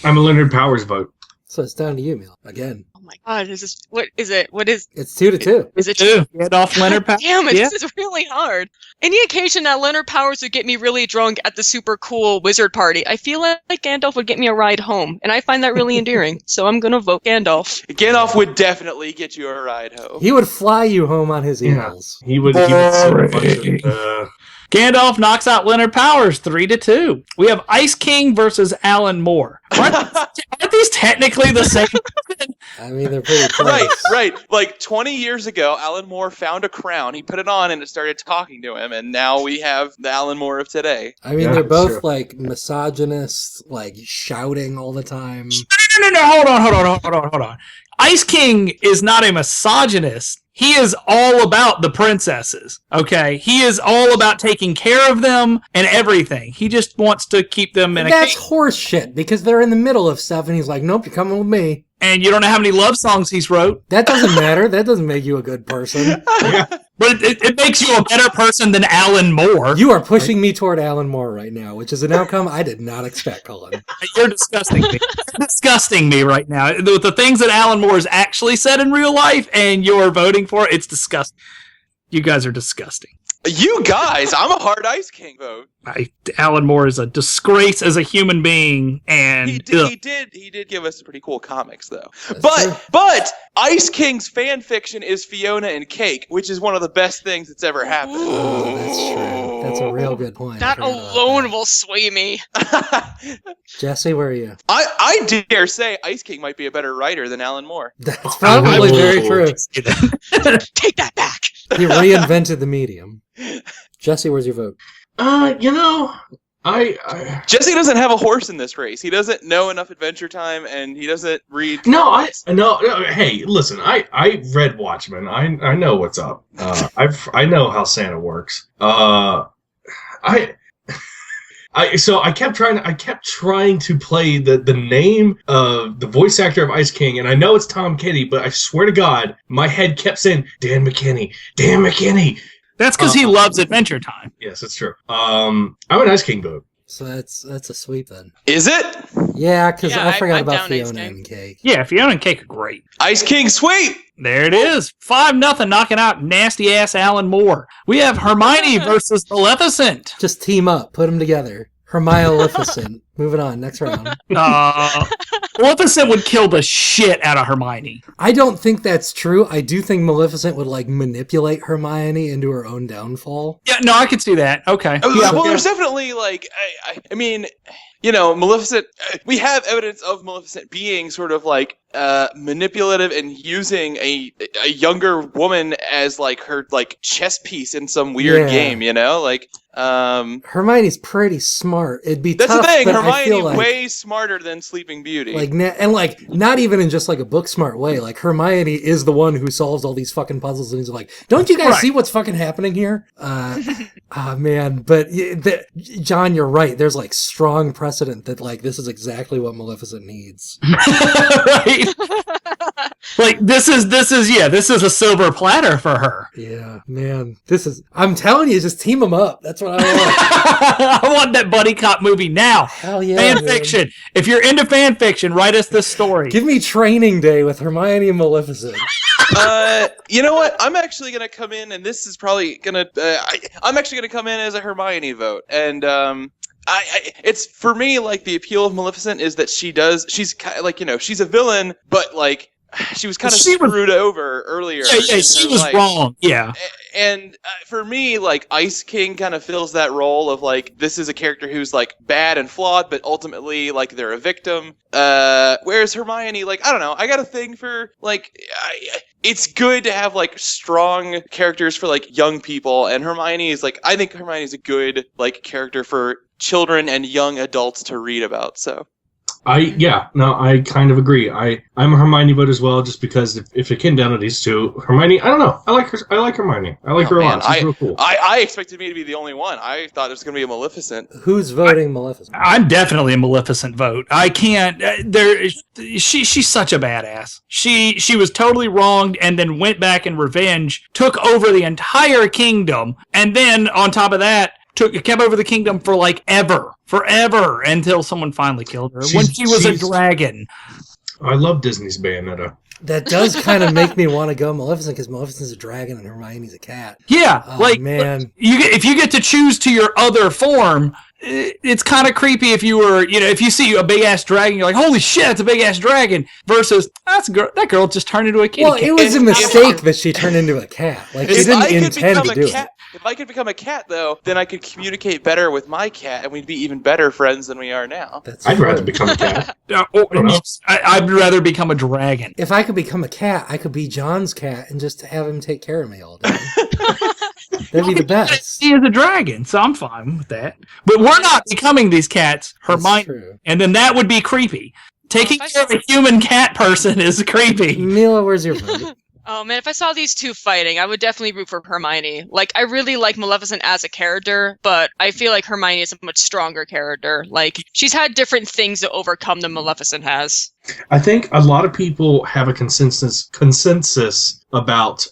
I'm a Leonard Powers vote. So it's down to you, Mel. Again. Oh my god, what is it? What is It's 2-2. is it? Two. Gandalf, Leonard Powers. Damn it, Yeah. this is really hard. Any occasion that Leonard Powers would get me really drunk at the super cool wizard party, I feel like Gandalf would get me a ride home, and I find that really endearing. So I'm gonna vote Gandalf. Gandalf would definitely get you a ride home. He would fly you home on his Yeah. eels. He would send a bunch of, Gandalf knocks out Leonard Powers 3-2. We have Ice King versus Alan Moore. Aren't these technically the same? I mean, they're pretty close. Right. Like 20 years ago, Alan Moore found a crown. He put it on and it started talking to him. And now we have the Alan Moore of today. I mean, Yeah, they're both sure. like misogynist, like shouting all the time. No. Hold on. Ice King is not a misogynist. He is all about the princesses. Okay, he is all about taking care of them and everything. He just wants to keep them in a That's cage. horse shit because they're in the middle of stuff and he's like, nope, you're coming with me. And you don't know how many love songs he's wrote, That doesn't matter. That doesn't make you a good person. but it makes you a better person than Alan Moore. You are pushing me toward Alan Moore right now, which is an outcome I did not expect, Colin. You're disgusting me. You're disgusting me right now. The things that Alan Moore has actually said in real life and you're voting for, it's disgusting. You guys are disgusting. You guys, I'm a hard Ice King vote. Alan Moore is a disgrace as a human being, and He did give us some pretty cool comics though. That's true. But Ice King's fan fiction is Fiona and Cake, which is one of the best things that's ever happened. Oh, that's true. That's a real good point. I That forgot about alone that. will sway me. Jesse, where are you? I dare say Ice King might be a better writer than Alan Moore. That's probably very true. Take that back. He reinvented the medium. Jesse, where's your vote? I Jesse doesn't have a horse in this race. He doesn't know enough Adventure Time, and he doesn't read. no. Hey, listen. I read Watchmen. I know what's up. I know how Santa works. So I kept trying to play the name of the voice actor of Ice King, and I know it's Tom Kenny, but I swear to God, my head kept saying Dan McKinney. That's because he loves Adventure Time. Yes, it's true. I'm an Ice King vote. So that's a sweep then. Is it Yeah, because Yeah, I forgot I'm about down Ice Fiona King. and Cake. Yeah, Fiona and Cake are great. Ice King sweep? There it is. 5-0, knocking out nasty ass Alan Moore. We have Hermione versus Maleficent. Just team up, put them together. Hermione Maleficent. Moving on, next round. Maleficent would kill the shit out of Hermione. I don't think that's true. I do think Maleficent would like manipulate Hermione into her own downfall. Yeah, no, I could see that. Okay. Well, there's definitely like, I mean, Maleficent. We have evidence of Maleficent being sort of like manipulative and using a younger woman as like her like chess piece in some weird Yeah. game. Like. Hermione's pretty smart. It'd be That's tough, the thing. but I Hermione feel like, way smarter than Sleeping Beauty. and not even in just like a book smart way. Like Hermione is the one who solves all these fucking puzzles, and he's like, "Don't you guys Right. see what's fucking happening here?" Man, but John, you're right. There's like strong precedent that like this is exactly what Maleficent needs. Right? Like this is a silver platter for her. Yeah, man, I'm telling you, just team them up. That's what I want. I want that buddy cop movie now. Hell Hell yeah, fan man. fiction. If you're into fan fiction, write us this story. Give me Training Day with Hermione and Maleficent. You know what? I'm actually gonna come in, and this is probably gonna. I'm actually gonna come in as a Hermione vote, and it's for me like the appeal of Maleficent is that she's like she's a villain, but like she was kind of screwed over earlier. Yeah, she was wrong. Yeah. And for me, like Ice King kind of fills that role of like this is a character who's like bad and flawed, but ultimately like they're a victim. Whereas Hermione, like I don't know, I got a thing for like it's good to have like strong characters for like young people, and Hermione is like I think Hermione is a good like character for children and young adults to read about. So. I kind of agree. I'm a Hermione vote as well, just because if it came down to these two, Hermione, I don't know. I like Hermione. I like her a lot. She's real cool. I expected me to be the only one. I thought it was going to be a Maleficent. Who's voting Maleficent? I'm definitely a Maleficent vote. I can't. She's such a badass. She was totally wronged, and then went back in revenge, took over the entire kingdom, and then on top of that, kept over the kingdom for like forever until someone finally killed her when she was a dragon. I love Disney's Bayonetta. That does kind of make me want to go Maleficent because Maleficent's a dragon and Hermione's a cat. Yeah, Oh, man. if you get to choose to your other form, it's kind of creepy if you were, if you see a big ass dragon, you're like, holy shit, it's a big ass dragon. Versus that girl just turned into a kitty. Well, it was a mistake that she turned into a cat. Like she didn't intend to do it. If I could become a cat, though, then I could communicate better with my cat, and we'd be even better friends than we are now. I'd rather become a cat. I'd rather become a dragon. If I could become a cat, I could be John's cat and just have him take care of me all day. That'd be the best. He is a dragon, so I'm fine with that. But we're not becoming these cats, Hermione, and then that would be creepy. Taking care of a human cat person is creepy. Mila, where's your vote? Oh man, if I saw these two fighting, I would definitely root for Hermione. Like, I really like Maleficent as a character, but I feel like Hermione is a much stronger character. Like, she's had different things to overcome than Maleficent has. I think a lot of people have a consensus about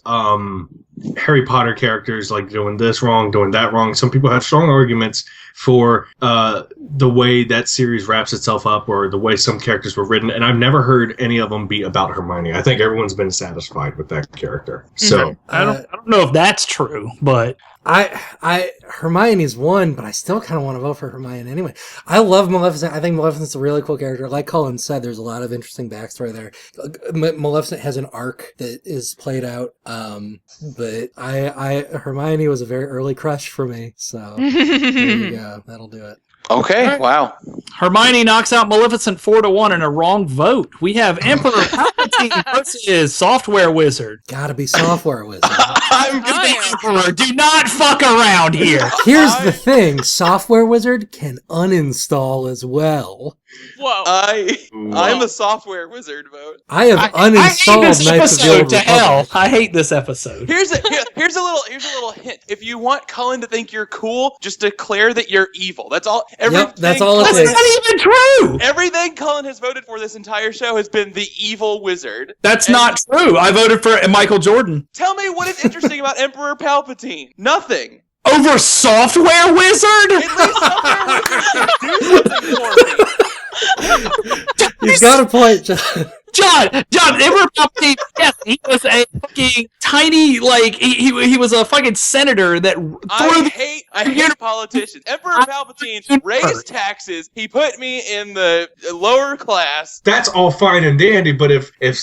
Harry Potter characters like doing this wrong, doing that wrong. Some people have strong arguments for the way that series wraps itself up or the way some characters were written, and I've never heard any of them be about Hermione. I think everyone's been satisfied with that character. So I don't know if that's true, but Hermione's one, but I still kind of want to vote for Hermione anyway. I love Maleficent. I think Maleficent's a really cool character. Like Colin said, there's a lot of interesting backstory there. Maleficent has an arc that is played out, but Hermione was a very early crush for me. So there you go. That'll do it. Okay, Right. wow. Hermione knocks out Maleficent 4-1 in a wrong vote. We have Emperor Palpatine versus Software Wizard. Gotta be Software Wizard. I'm gonna Emperor, do not fuck around here. Here's the thing. Software Wizard can uninstall as well. Whoa. I'm a Software Wizard vote. I have I hate uninstalled this Knights of the episode Old to hell. Republic. I hate this episode. Here's a little hint. If you want Cullen to think you're cool, just declare that you're evil. That's all. That's all it That's takes. not even true. Everything Cullen has voted for this entire show has been the evil wizard. That's And not true. I voted for Michael Jordan. Tell me what is interesting about Emperor Palpatine. Nothing. Over Software Wizard? At least Software Wizard can do something for me. You've got a point, John. John, Emperor Palpatine, yes, he was a fucking tiny, like, he was a fucking senator that I hate politicians. Emperor Palpatine raised taxes. He put me in the lower class. that's all fine and dandy, but if this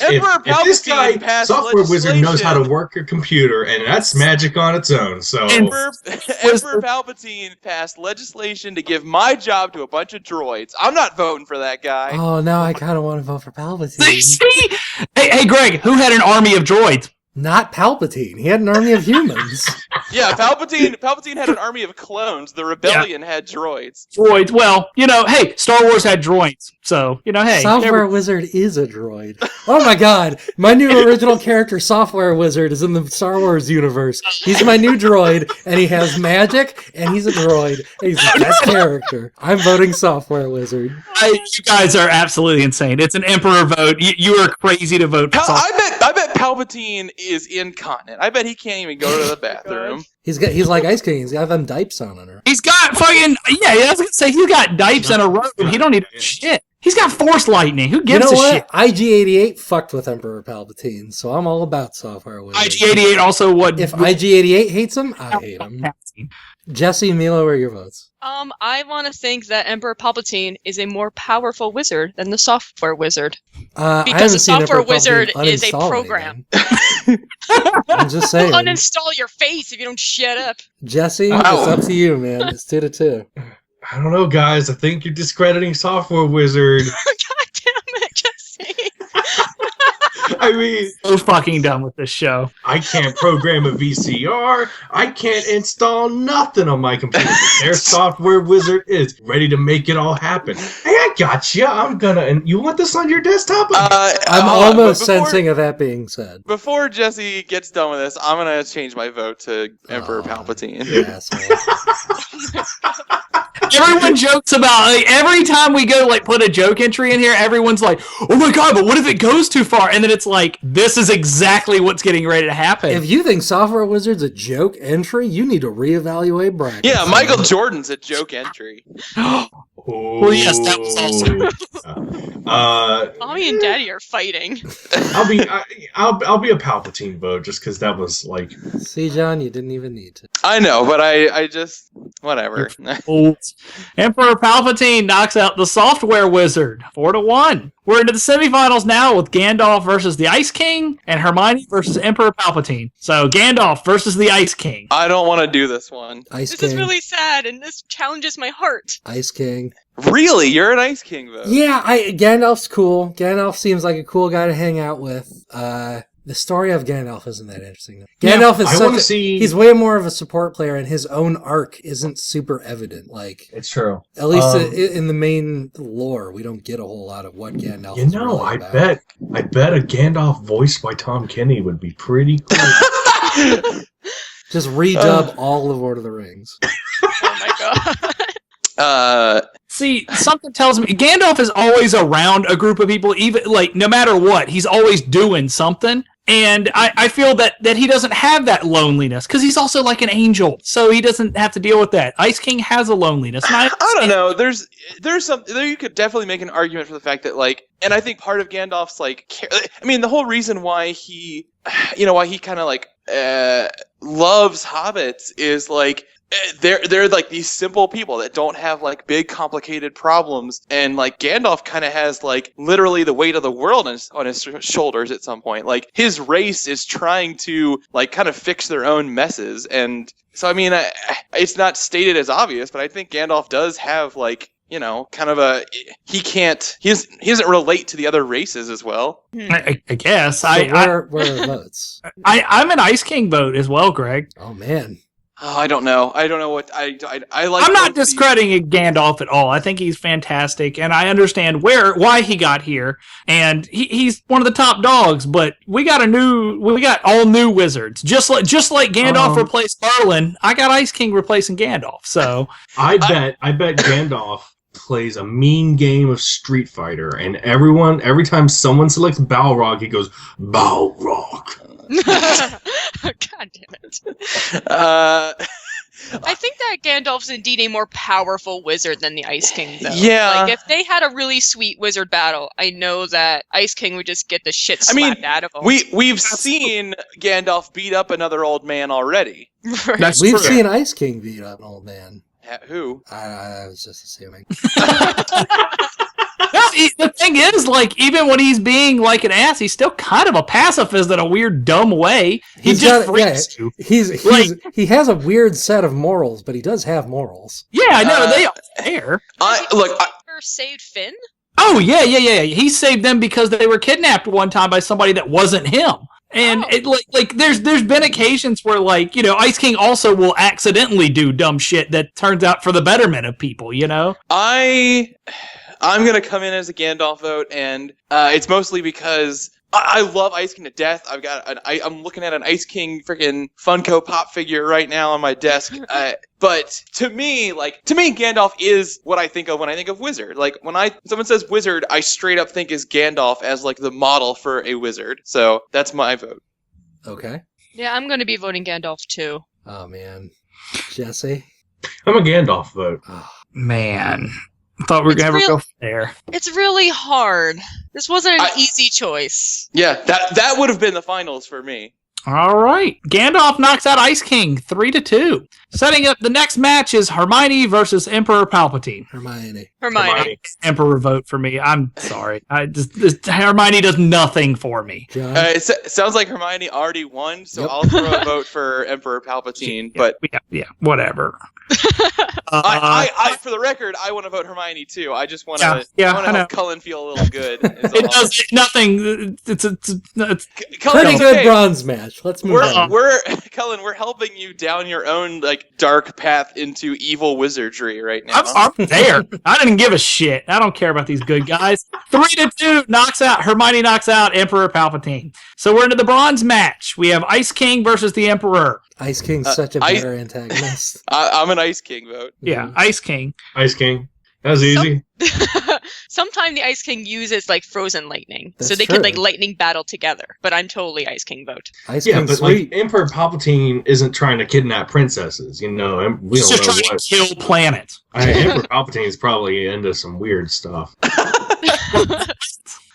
guy, passed Software Wizard, knows how to legislation- work a computer, and that's magic on its own. So Emperor Palpatine passed legislation to give my job to a bunch of droids. I'm not voting for that guy. Oh, now I kind of want to vote for Palpatine. See? Hey, Greg, who had an army of droids? Not Palpatine. He had an army of humans. Yeah, Palpatine had an army of clones. The rebellion had droids. Droids. Well, hey, Star Wars had droids. So, hey. Software Wizard is a droid. Oh my god. My new original character, Software Wizard, is in the Star Wars universe. He's my new droid, and he has magic, and he's a droid. And he's the best character. I'm voting Software Wizard. You guys are absolutely insane. It's an Emperor vote. You are crazy to vote for I bet Palpatine is incontinent. I bet he can't even go to the bathroom. He's like Ice King. He's got them dipes on her. He's got fucking I was gonna say he's got dipes and a robe. He don't need shit. He's got force lightning. Who gives You know a what? shit? IG-88 fucked with Emperor Palpatine, so I'm all about software wizards. IG-88 also what? If IG-88 hates him, I hate him. Jesse, Milo, where are your votes? I want to think that Emperor Palpatine is a more powerful wizard than the software wizard. I Because haven't the seen software Emperor wizard Palpatine is a uninstall program. anything. I'm just saying. Uninstall your face if you don't shut up. Jesse, Wow. it's up to you, man. It's 2-2. I don't know, guys. I think you're discrediting Software Wizard. God damn it, Jesse. I mean, So fucking done with this show. I can't program a VCR. I can't install nothing on my computer. Their Software Wizard is ready to make it all happen. Hey, I got you. I'm gonna. And you want this on your desktop? I'm hold on, almost but before- sensing of that being said. Before Jesse gets done with this, I'm gonna change my vote to Emperor Oh, Palpatine. you asshole. Everyone jokes about every time we go put a joke entry in here, everyone's like, "Oh my god, but what if it goes too far?" And then it's like, this is exactly what's getting ready to happen. If you think Software Wizard's a joke entry, you need to reevaluate brackets. Yeah, Michael Jordan's a joke entry. Well, yes, that was Mommy and Daddy are fighting. I'll be a Palpatine vote just because that was like. See, John, you didn't even need to. I know, but I just whatever. Emperor Palpatine knocks out the software wizard 4-1. We're into the semifinals now with Gandalf versus the Ice King and Hermione versus Emperor Palpatine. So Gandalf versus the Ice King. I don't want to do this one. Ice This King. is really sad, and this challenges my heart. Ice King. Really, you're an Ice King though. Yeah, Gandalf's cool. Gandalf seems like a cool guy to hang out with. The story of Gandalf isn't that interesting. Gandalf is I want to see. he's way more of a support player, and his own arc isn't super evident. Like, It's true. at least in the main lore, we don't get a whole lot of what Gandalf You is know, really I about. bet a Gandalf voiced by Tom Kenny would be pretty cool. Just redub all of Lord of the Rings. Oh my god. See, something tells me Gandalf is always around a group of people, even no matter what, he's always doing something. And I feel that he doesn't have that loneliness because he's also like an angel, so he doesn't have to deal with that. Ice King has a loneliness. And I don't know. There's some there. You could definitely make an argument for the fact that and I think part of Gandalf's the whole reason why he, kind of loves hobbits is they're like these simple people that don't have big complicated problems, and Gandalf kind of has literally the weight of the world on his shoulders at some point. His race is trying to kind of fix their own messes, and so it's not stated as obvious, but I think Gandalf does have kind of he doesn't relate to the other races as well. I guess So where are the votes? I'm an Ice King vote as well, Greg. Oh man. Oh, I don't know what I like. I'm not both these. discrediting Gandalf at all. I think he's fantastic, and I understand why he got here, and he's one of the top dogs. But we got all new wizards, just like Gandalf replaced Merlin. I got Ice King replacing Gandalf. So I bet Gandalf plays a mean game of Street Fighter, and every time someone selects Balrog, he goes Balrog. God damn it. I think that Gandalf's indeed a more powerful wizard than the Ice King, though. Yeah. If they had a really sweet wizard battle, I know that Ice King would just get the shit slapped out of him. We've seen Gandalf beat up another old man already. that's We've true. seen Ice King beat up an old man. Who? I was just assuming. The thing is, even when he's being an ass, he's still kind of a pacifist in a weird, dumb way. He freaks you. He has a weird set of morals, but he does have morals. Yeah, I know they are there. Ever saved Finn? Oh yeah. He saved them because they were kidnapped one time by somebody that wasn't him. And there's been occasions where Ice King also will accidentally do dumb shit that turns out for the betterment of people. I'm gonna come in as a Gandalf vote, and it's mostly because I love Ice King to death. I'm looking at an Ice King freaking Funko Pop figure right now on my desk. But to me, Gandalf is what I think of when I think of wizard. Like when someone says wizard, I straight up think is Gandalf as like the model for a wizard. So that's my vote. Okay. Yeah, I'm going to be voting Gandalf too. Oh man, Jesse. I'm a Gandalf vote. Oh, Man, I thought we were It's going to real- go there. It's really hard. This wasn't an easy choice. Yeah, that would have been the finals for me. All right. Gandalf knocks out Ice King 3-2. Setting up the next match is Hermione versus Emperor Palpatine. Hermione. Hermione. Emperor vote for me. I'm sorry. Hermione does nothing for me. John. It sounds like Hermione already won, so Yep. I'll throw a vote for Emperor Palpatine. But Yeah, whatever. I for the record, I want to vote Hermione too. I just want to I help know. Cullen feel a little good. is It all. does nothing. It's Cullen, Pretty it's good okay. bronze match. Let's move on. Cullen, we're helping you down your own like dark path into evil wizardry right now. I'm there. I didn't give a shit. I don't care about these good guys. 3-2 Hermione knocks out Emperor Palpatine. So we're into the bronze match. We have Ice King versus the Emperor. Ice King's such a better antagonist. I'm an Ice King vote. Yeah, Ice King. Ice King. That was easy. Sometime the Ice King uses like frozen lightning, so That's they true. can like lightning battle together. But I'm totally Ice King vote. Ice Yeah, King's but sweet. like Emperor Palpatine isn't trying to kidnap princesses. You know, we He's don't just know trying what. to kill planets. Emperor Palpatine is probably into some weird stuff.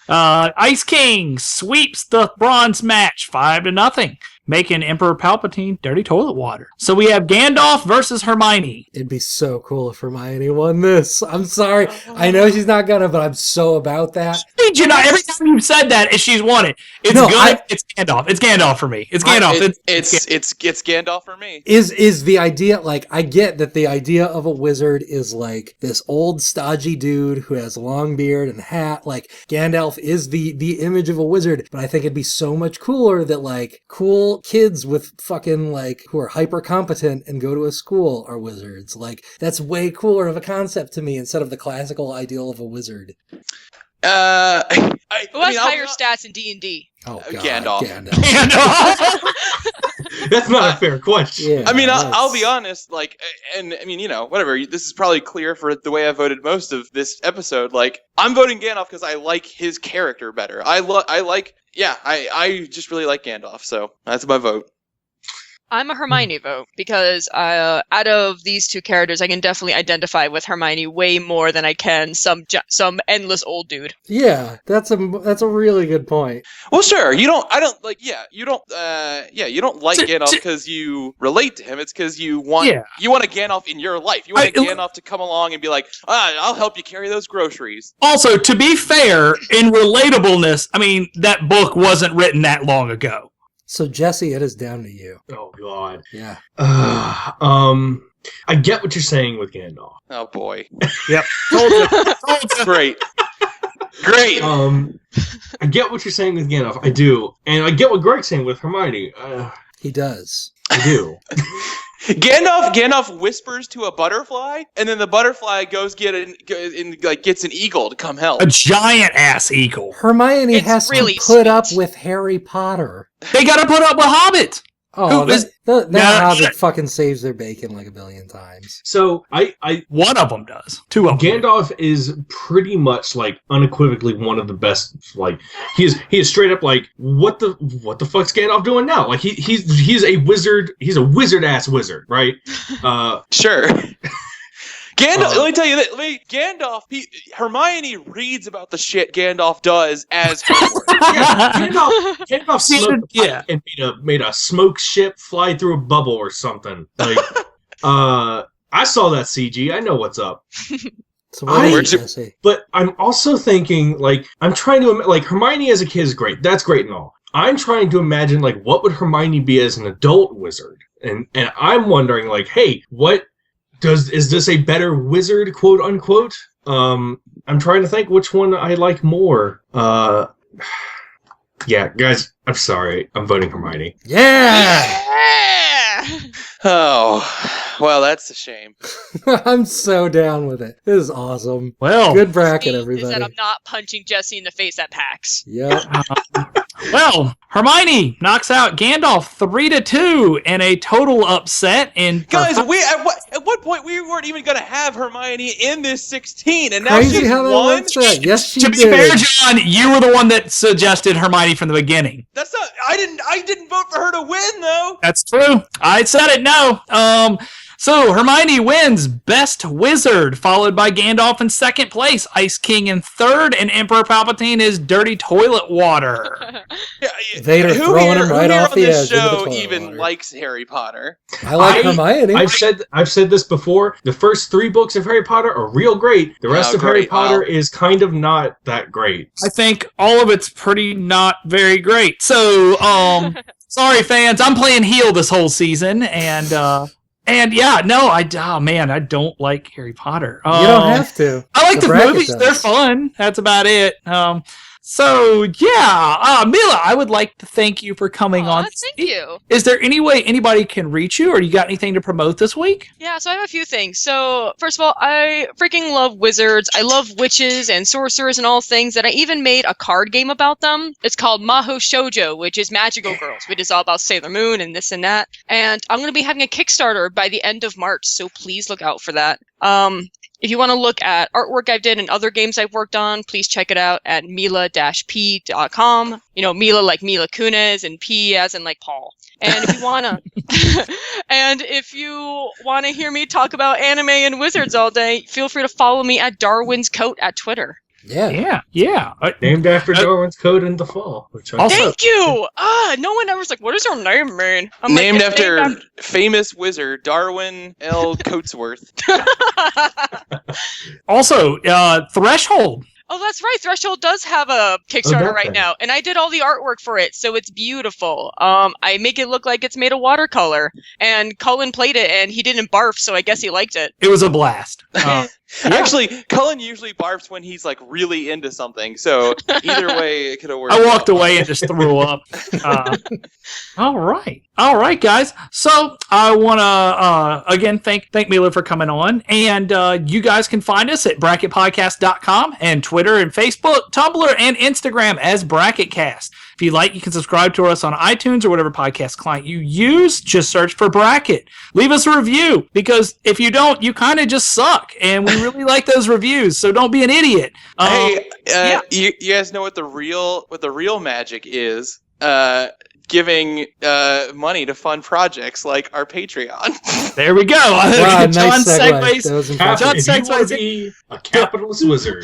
Ice King sweeps the bronze match 5-0, making Emperor Palpatine dirty toilet water. So we have Gandalf versus Hermione. It'd be so cool if Hermione won this. I'm sorry. I know she's not gonna, but I'm so about that. Did you not? Every time you've said that, she's won it. It's No, good. It's Gandalf. It's Gandalf for me. It's Gandalf. It's Gandalf for me. Is the idea, like, I get that the idea of a wizard is like this old stodgy dude who has long beard and hat. Like, Gandalf is the image of a wizard, but I think it'd be so much cooler that like cool kids with fucking like who are hyper competent and go to a school are wizards. Like, that's way cooler of a concept to me instead of the classical ideal of a wizard. Who has I'll- higher stats in D&D? Oh God, Gandalf. Gandalf. That's not a fair question. Yeah, I mean, I'll that's- be honest. Like, and I mean, you know, whatever. This is probably clear for the way I voted most of this episode. Like, I'm voting Gandalf because I like his character better. I just really like Gandalf. So that's my vote. I'm a Hermione vote because out of these two characters, I can definitely identify with Hermione way more than I can some endless old dude. Yeah, that's a really good point. Well, sure. You don't like Gandalf because you relate to him. It's because you want a Gandalf in your life. You want a Gandalf to come along and be like, I'll help you carry those groceries. Also, to be fair, in relatableness, I mean, that book wasn't written that long ago. So Jesse, it is down to you. Oh God. Yeah. I get what you're saying with Gandalf. Oh boy. Yep. Told you. Great. Great. I get what you're saying with Gandalf. I do, and I get what Greg's saying with Hermione. He does. I do. Gandalf whispers to a butterfly, and then the butterfly gets an eagle to come help. A giant ass eagle. Hermione It's has really to put up sweet. with Harry Potter. They got to put up with Hobbit. Oh, Who is- that Yeah, Hobbit fucking saves their bacon like a billion times. So I One of them does. Two of them. Gandalf is pretty much like unequivocally one of the best. Like he is straight up like what the fuck's Gandalf doing now? Like he's a wizard. He's a wizard ass wizard, right? Sure. Gandalf. Let me tell you this. Gandalf. Hermione reads about the shit Gandalf does as homework. Gandalf smoked and made a smoke ship fly through a bubble or something. Like I saw that CG. I know what's up. So what Where'd is you- it, Jesse? But I'm also thinking, like, I'm trying to like Hermione as a kid is great. That's great and all. I'm trying to imagine like what would Hermione be as an adult wizard, and I'm wondering like, hey, is this a better wizard, quote unquote? I'm trying to think which one I like more. Yeah, guys, I'm sorry. I'm voting Hermione. Yeah! Oh, well, that's a shame. I'm so down with it. This is awesome. Well, Good bracket, Is everybody. that I'm not punching Jesse in the face at PAX. Yep. Well, Hermione knocks out Gandalf 3-2 in a total upset. And Guys, at what point we weren't even going to have Hermione in this 16, and now Crazy she's how that won? works out. Yes, she to be did. fair, John, you were the one that suggested Hermione from the beginning. That's not. I didn't vote for her to win though. That's true. I said it. No. So Hermione wins Best Wizard, followed by Gandalf in second place, Ice King in third, and Emperor Palpatine is Dirty Toilet Water. Vader Who throwing here, him who right here off on the this edge into the show toilet even water. likes Harry Potter? I like Hermione. I've said this before. The first 3 books of Harry Potter are real great. The rest Oh, of Harry great. Potter Wow. is kind of not that great. I think all of it's pretty not very great. So, sorry fans, I'm playing heel this whole season, and yeah, no, I don't like Harry Potter. You don't have to. I like the bracket movies; does. they're fun. That's about it. So yeah, Mila, I would like to thank you for coming on. Thank you. Is there any way anybody can reach you, or you got anything to promote this week? Yeah, so I have a few things. So, first of all, I freaking love wizards. I love witches and sorcerers and all things that I even made a card game about them. It's called Maho Shoujo, which is magical girls, which is all about Sailor Moon and this and that. And I'm going to be having a Kickstarter by the end of March, so please look out for that. If you want to look at artwork I've did and other games I've worked on, please check it out at mila-p.com. You know, Mila like Mila Kunis and P as in like Paul. And if you wanna hear me talk about anime and wizards all day, feel free to follow me at Darwin's Coat at Twitter. Yeah. Yeah. Named after Darwin's Code in the Fall. Which I Also- Thank you! No one ever's like, what does your name mean? I'm Named like, "It's after famous wizard Darwin L. Coatsworth. Also, Threshold. Oh, that's right. Threshold does have a Kickstarter that right thing. now, and I did all the artwork for it, so it's beautiful. I make it look like it's made of watercolor, and Cullen played it, and he didn't barf, so I guess he liked it. It was a blast. Yeah. Actually, Cullen usually barfs when he's like really into something. So either way, it could have worked. I walked out. away and just threw up. All right, guys. So I want to again thank Mila for coming on, and you guys can find us at bracketpodcast.com and Twitter and Facebook, Tumblr, and Instagram as BracketCast. If you like, you can subscribe to us on iTunes or whatever podcast client you use. Just search for Bracket. Leave us a review, because if you don't, you kind of just suck, and we really like those reviews. So don't be an idiot. Hey, yeah. you guys know what the real magic is? Giving money to fund projects like our Patreon. There we go. Wow, John nice segue. segues. That was John impressive. If you want segues to be a capitalist wizard,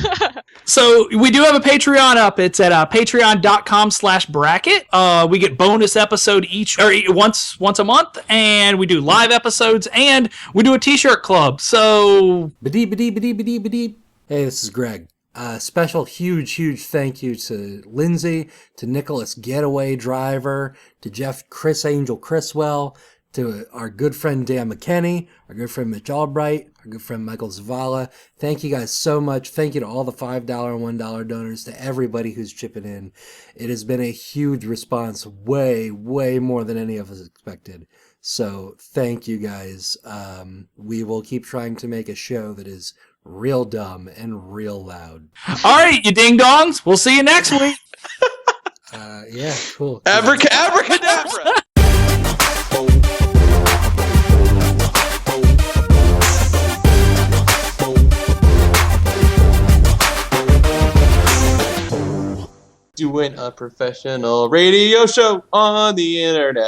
So we do have a Patreon up. It's at patreon.com/bracket. We get bonus episode once a month, and we do live episodes, and we do a t-shirt club. So Ba-dee. Hey, this is Greg. Special huge thank you to Lindsay, to Nicholas Getaway Driver, to Chris Angel Chriswell, to our good friend Dan McKenney, our good friend Mitch Albright, our good friend Michael Zavala. Thank you guys so much. Thank you to all the $5 and $1 donors, to everybody who's chipping in. It has been a huge response, way more than any of us expected. So thank you guys. We will keep trying to make a show that is real dumb and real loud. all right, you ding dongs. We'll see you next week. Yeah, cool. Abracadabra! Doing a professional radio show on the internet.